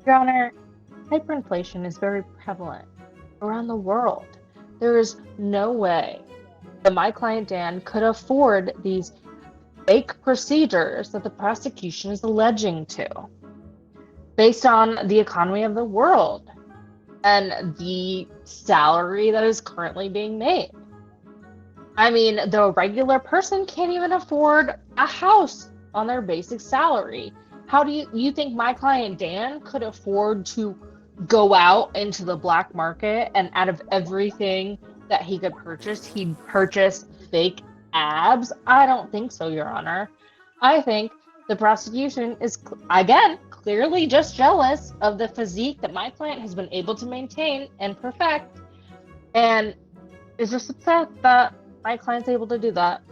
Your Honor, hyperinflation is very prevalent around the world. There is no way that my client Dan could afford these fake procedures that the prosecution is alleging to, based on the economy of the world and the salary that is currently being made. I mean, the regular person can't even afford a house on their basic salary. How do you think my client Dan could afford to go out into the black market and out of everything that he could purchase, he'd purchase fake abs? I don't think so, Your Honor. I think the prosecution is, again, clearly just jealous of the physique that my client has been able to maintain and perfect, and is just upset that my client's able to do that.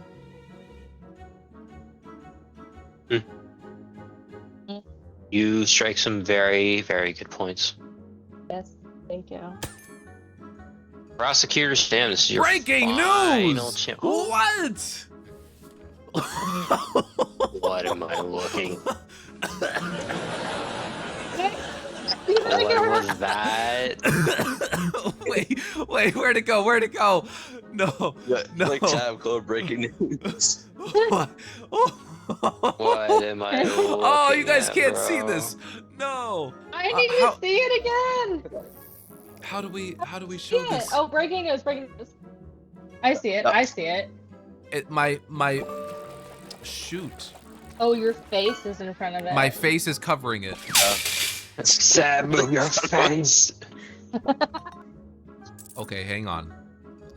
You strike some very, very good points. Yes, thank you. Prosecutor Sam, this is your Breaking final news! chance. What? What am I looking? What What was that? wait, where'd it go? Where'd it go? No, no. Like tab code breaking news. What? What am I looking Oh, you guys at, can't bro? see this. No. I need how- to see it again. How do we See show it. this? Oh, breaking news, breaking news. I see it. Oh. I see it. My shoot. Oh, your face is in front of it. My face is covering it. Sam, move your face. Okay, hang on.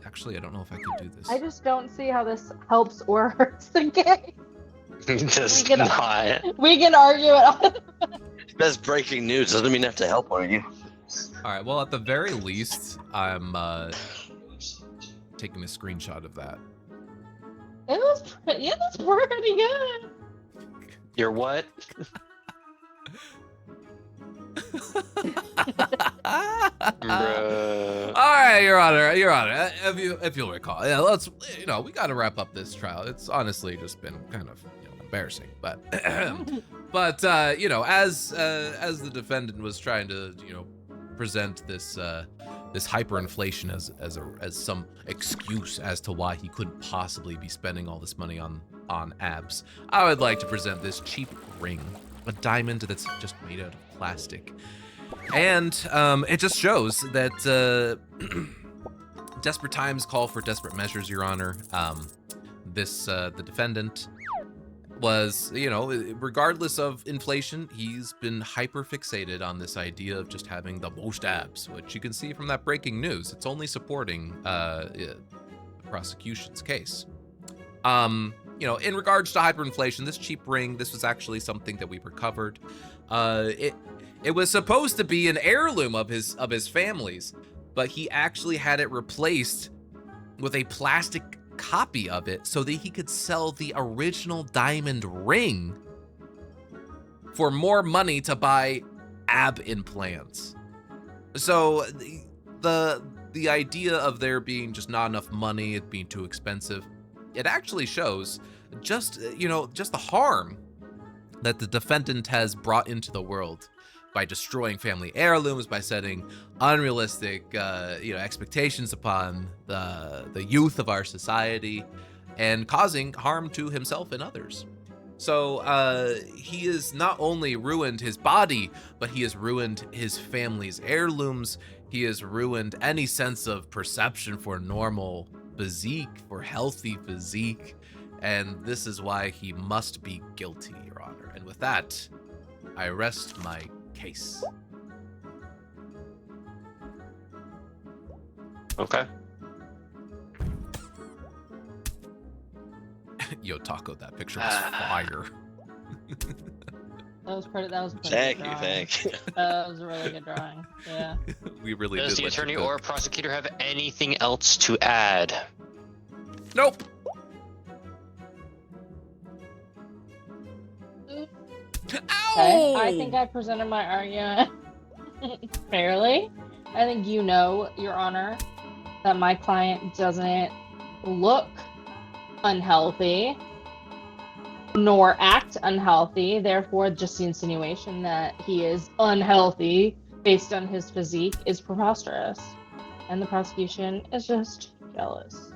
Actually, I don't know if I could do this. I just don't see how this helps or hurts the game. Does We can- not. We can argue it. That's breaking news. Doesn't mean I have to help on you. All right. Well, at the very least, I'm taking a screenshot of that. It was pretty, yeah, that's pretty good. You're what? Bruh. All right, Your Honor, if you'll recall, yeah, let's, we got to wrap up this trial. It's honestly just been kind of embarrassing, but but as the defendant was trying to present this this hyperinflation as some excuse as to why he couldn't possibly be spending all this money on abs, I would like to present this cheap ring, a diamond that's just made out of plastic. And it just shows that desperate times call for desperate measures, Your Honor. The defendant was, regardless of inflation, he's been hyper fixated on this idea of just having the most abs, which you can see from that breaking news. It's only supporting the prosecution's case. In regards to hyperinflation, this cheap ring, this was actually something that we recovered. It was supposed to be an heirloom of his family's, but he actually had it replaced with a plastic copy of it so that he could sell the original diamond ring for more money to buy ab implants. So the idea of there being just not enough money, it being too expensive, it actually shows just the harm that the defendant has brought into the world by destroying family heirlooms, by setting unrealistic expectations upon the youth of our society, and causing harm to himself and others. So he has not only ruined his body, but he has ruined his family's heirlooms. He has ruined any sense of perception for normal physique, for healthy physique, and this is why he must be guilty, Your Honor. And with that, I rest my case. Okay. Yo, Taco, that picture was fire. That was pretty. Thank you, drawing. thank you. That was a really good drawing. Yeah. We really Does did the let you attorney cook. or prosecutor have anything else to add? Nope. Ow! Okay. I think I presented my argument fairly. I think Your Honor, that my client doesn't look unhealthy nor act unhealthy. Therefore, just the insinuation that he is unhealthy based on his physique is preposterous. And the prosecution is just jealous.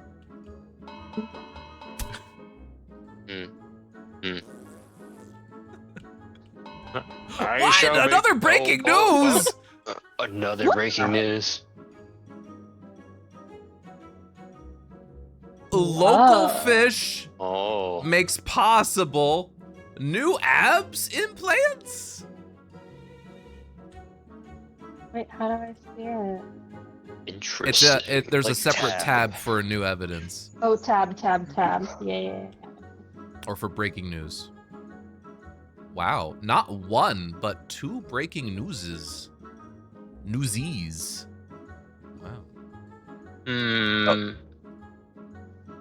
What? Another breaking news! Another breaking news. Local Whoa. fish Oh. makes possible new abs implants? Wait, how do I see it? Interesting. There's a Like separate tab for new evidence Oh, tab. Yeah. or for breaking news. Wow, not one, but two breaking newsies. Wow. Hmm.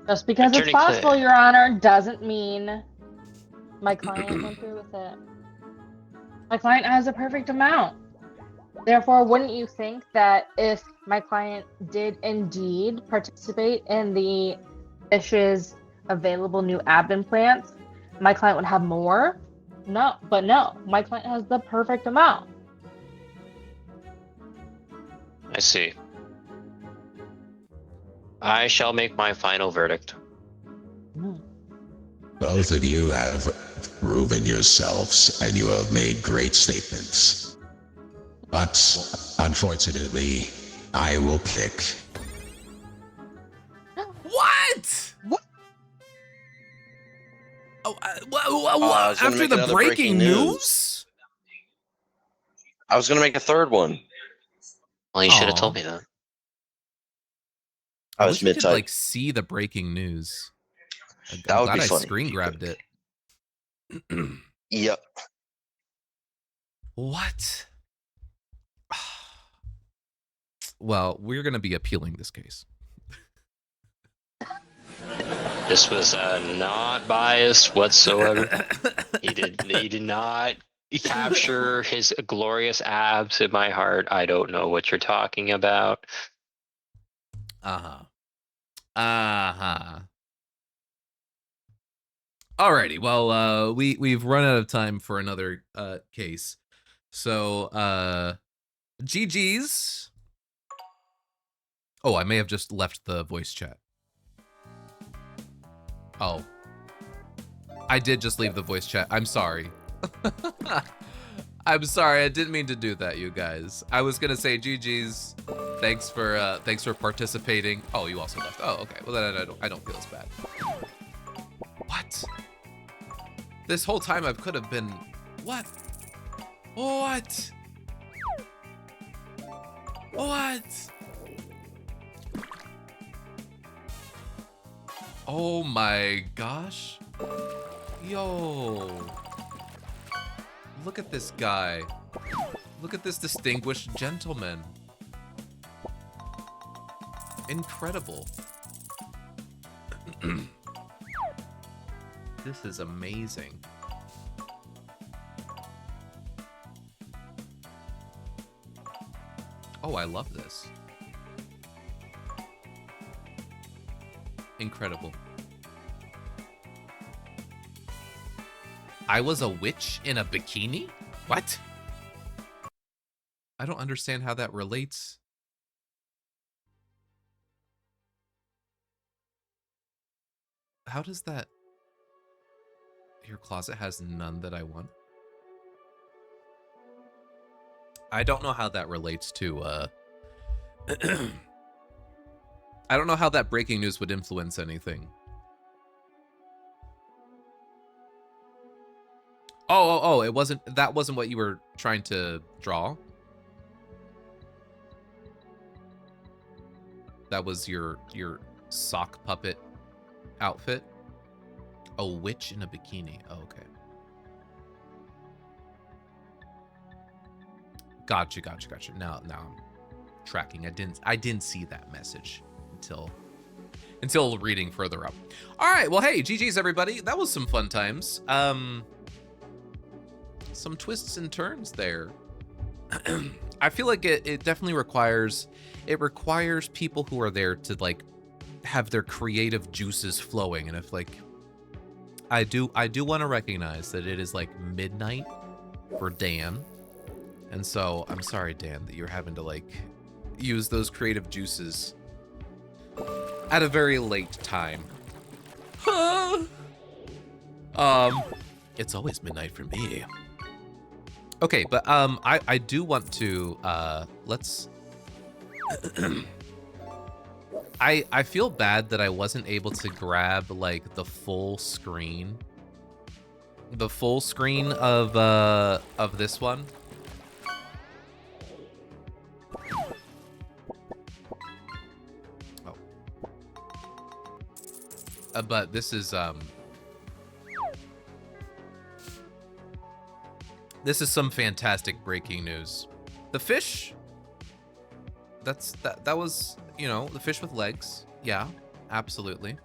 Just because Attorney it's possible, Clay. Your Honor, doesn't mean my client went through with it. My client has a perfect amount. Therefore, wouldn't you think that if my client did indeed participate in the fish's available new ab implants, my client would have more? No, but no, my client has the perfect amount. I see. I shall make my final verdict. Both of you have proven yourselves, and you have made great statements. But, unfortunately, I will pick. What? What? Oh, I was gonna after make the another breaking news? I was gonna make a third one. Well, you should have Aw. told me that. I I was wish we could mid-type. like see the breaking news. I'm That would glad be I funny. screen grabbed it. Yep. What? Well, we're gonna be appealing this case. This was not biased whatsoever. He did not capture his glorious abs in my heart. I don't know what you're talking about. Uh-huh. Uh-huh. Alrighty, well, we've run out of time for another case. So GG's. Oh, I may have just left the voice chat. Oh. I did just leave the voice chat. I'm sorry. I'm sorry. I didn't mean to do that, you guys. I was gonna say GG's. Thanks for participating. Oh, you also left. Oh, okay. Well, then I don't feel as bad. What? This whole time I could have been. What? What? What? Oh my gosh. Yo. Look at this guy. Look at this distinguished gentleman. Incredible. This is amazing. Oh, I love this. Incredible. I was a witch in a bikini? What? I don't understand how that relates. How does that... Your closet has none that I want? I don't know how that relates to, I don't know how that breaking news would influence anything. Oh, it wasn't, that wasn't what you were trying to draw? That was your sock puppet outfit? A witch in a bikini. Oh, okay. Gotcha. Now I'm tracking. I didn't see that message until reading further up. All right. Well, hey, GG's everybody. That was some fun times. Some twists and turns there. I feel like it definitely requires people who are there to like have their creative juices flowing. And if like I do want to recognize that it is like midnight for Dan. And so I'm sorry, Dan, that you're having to like use those creative juices at a very late time. It's always midnight for me. Okay, but I do want to let's I feel bad that I wasn't able to grab like the full screen of this one. But this is some fantastic breaking news. The fish, that was, you know, the fish with legs. Yeah, absolutely.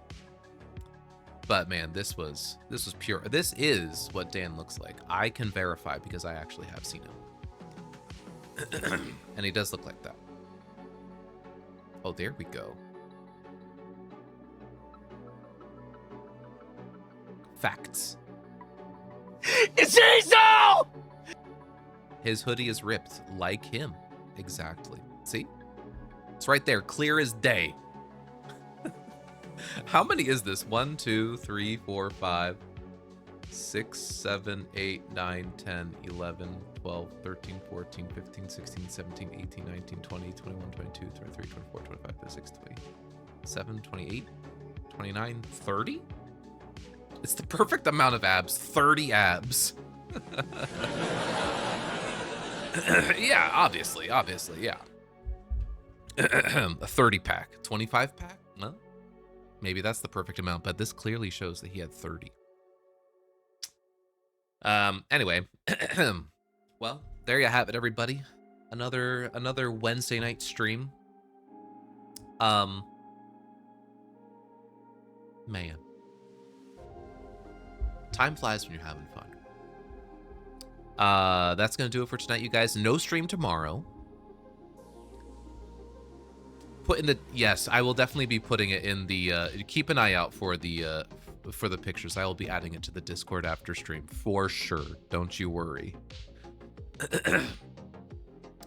But man, this was pure. This is what Dan looks like. I can verify because I actually have seen him. And he does look like that. Oh, there we go. Facts. It's Diesel! His hoodie is ripped like him. Exactly. See? It's right there, clear as day. How many is this? 1, 2, 3, 4, 5, 6, 7, 8, 9, 10, 11, 12, 13, 14, 15, 16, 17, 18, 19, 20, 21, 22, 23, 24, 25, 26, 27, 28, 29, 30? It's the perfect amount of abs. 30 abs. Yeah, obviously, yeah. A 30 pack, 25 pack? Well, maybe that's the perfect amount, but this clearly shows that he had 30. Anyway, well, there you have it, everybody. Another Wednesday night stream. Man. Time flies when you're having fun. That's gonna do it for tonight, you guys. No stream tomorrow. Yes, I will definitely be putting it in the keep an eye out for the pictures. I will be adding it to the Discord after stream for sure. Don't you worry.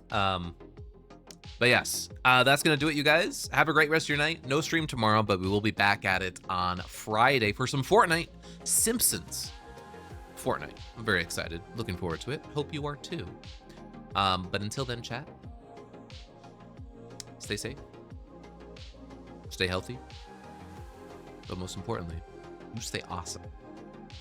But yes, that's gonna do it, you guys. Have a great rest of your night. No stream tomorrow, but we will be back at it on Friday for some Fortnite Simpsons. Fortnite. I'm very excited. Looking forward to it. Hope you are too. But until then, chat. Stay safe. Stay healthy. But most importantly, you stay awesome.